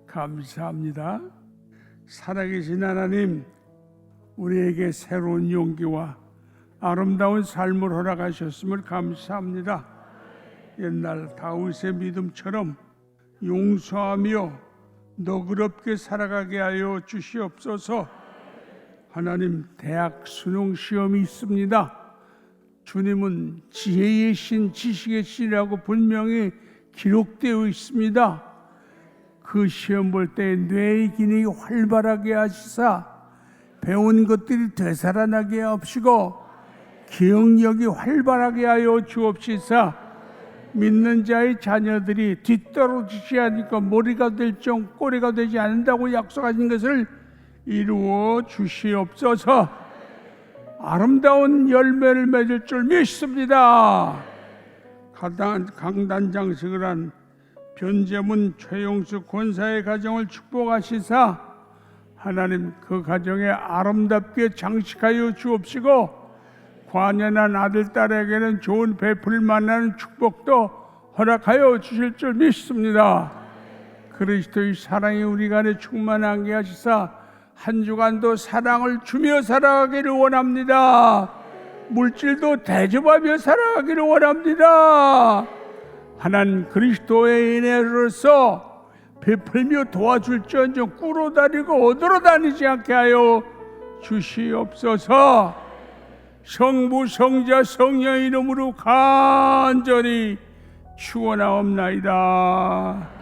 Speaker 10: 감사합니다. 살아계신 하나님, 우리에게 새로운 용기와 아름다운 삶을 허락하셨음을 감사합니다. 옛날 다윗의 믿음처럼 용서하며 너그럽게 살아가게 하여 주시옵소서. 하나님, 대학 수능 시험이 있습니다. 주님은 지혜의 신, 지식의 신이라고 분명히 기록되어 있습니다. 그 시험 볼 때 뇌의 기능이 활발하게 하시사 배운 것들이 되살아나게 하옵시고 기억력이 활발하게 하여 주옵시사 믿는 자의 자녀들이 뒤떨어지지 않으니까 머리가 될 정 꼬리가 되지 않는다고 약속하신 것을 이루어 주시옵소서. 아름다운 열매를 맺을 줄 믿습니다. 강단장식을 한 변재문 최용수 권사의 가정을 축복하시사 하나님 그 가정에 아름답게 장식하여 주옵시고 관연한 아들 딸에게는 좋은 베풀 만나는 축복도 허락하여 주실 줄 믿습니다. 그리스도의 사랑이 우리 간에 충만하게 하시사 한 주간도 사랑을 주며 살아가기를 원합니다. 물질도 대접하며 살아가기를 원합니다. 하나님 그리스도의 은혜로서 베풀며 도와줄지언정 꾸러 다니고 얻으러 다니지 않게 하여 주시옵소서. 성부 성자 성령 이름으로 간절히 축원하옵나이다.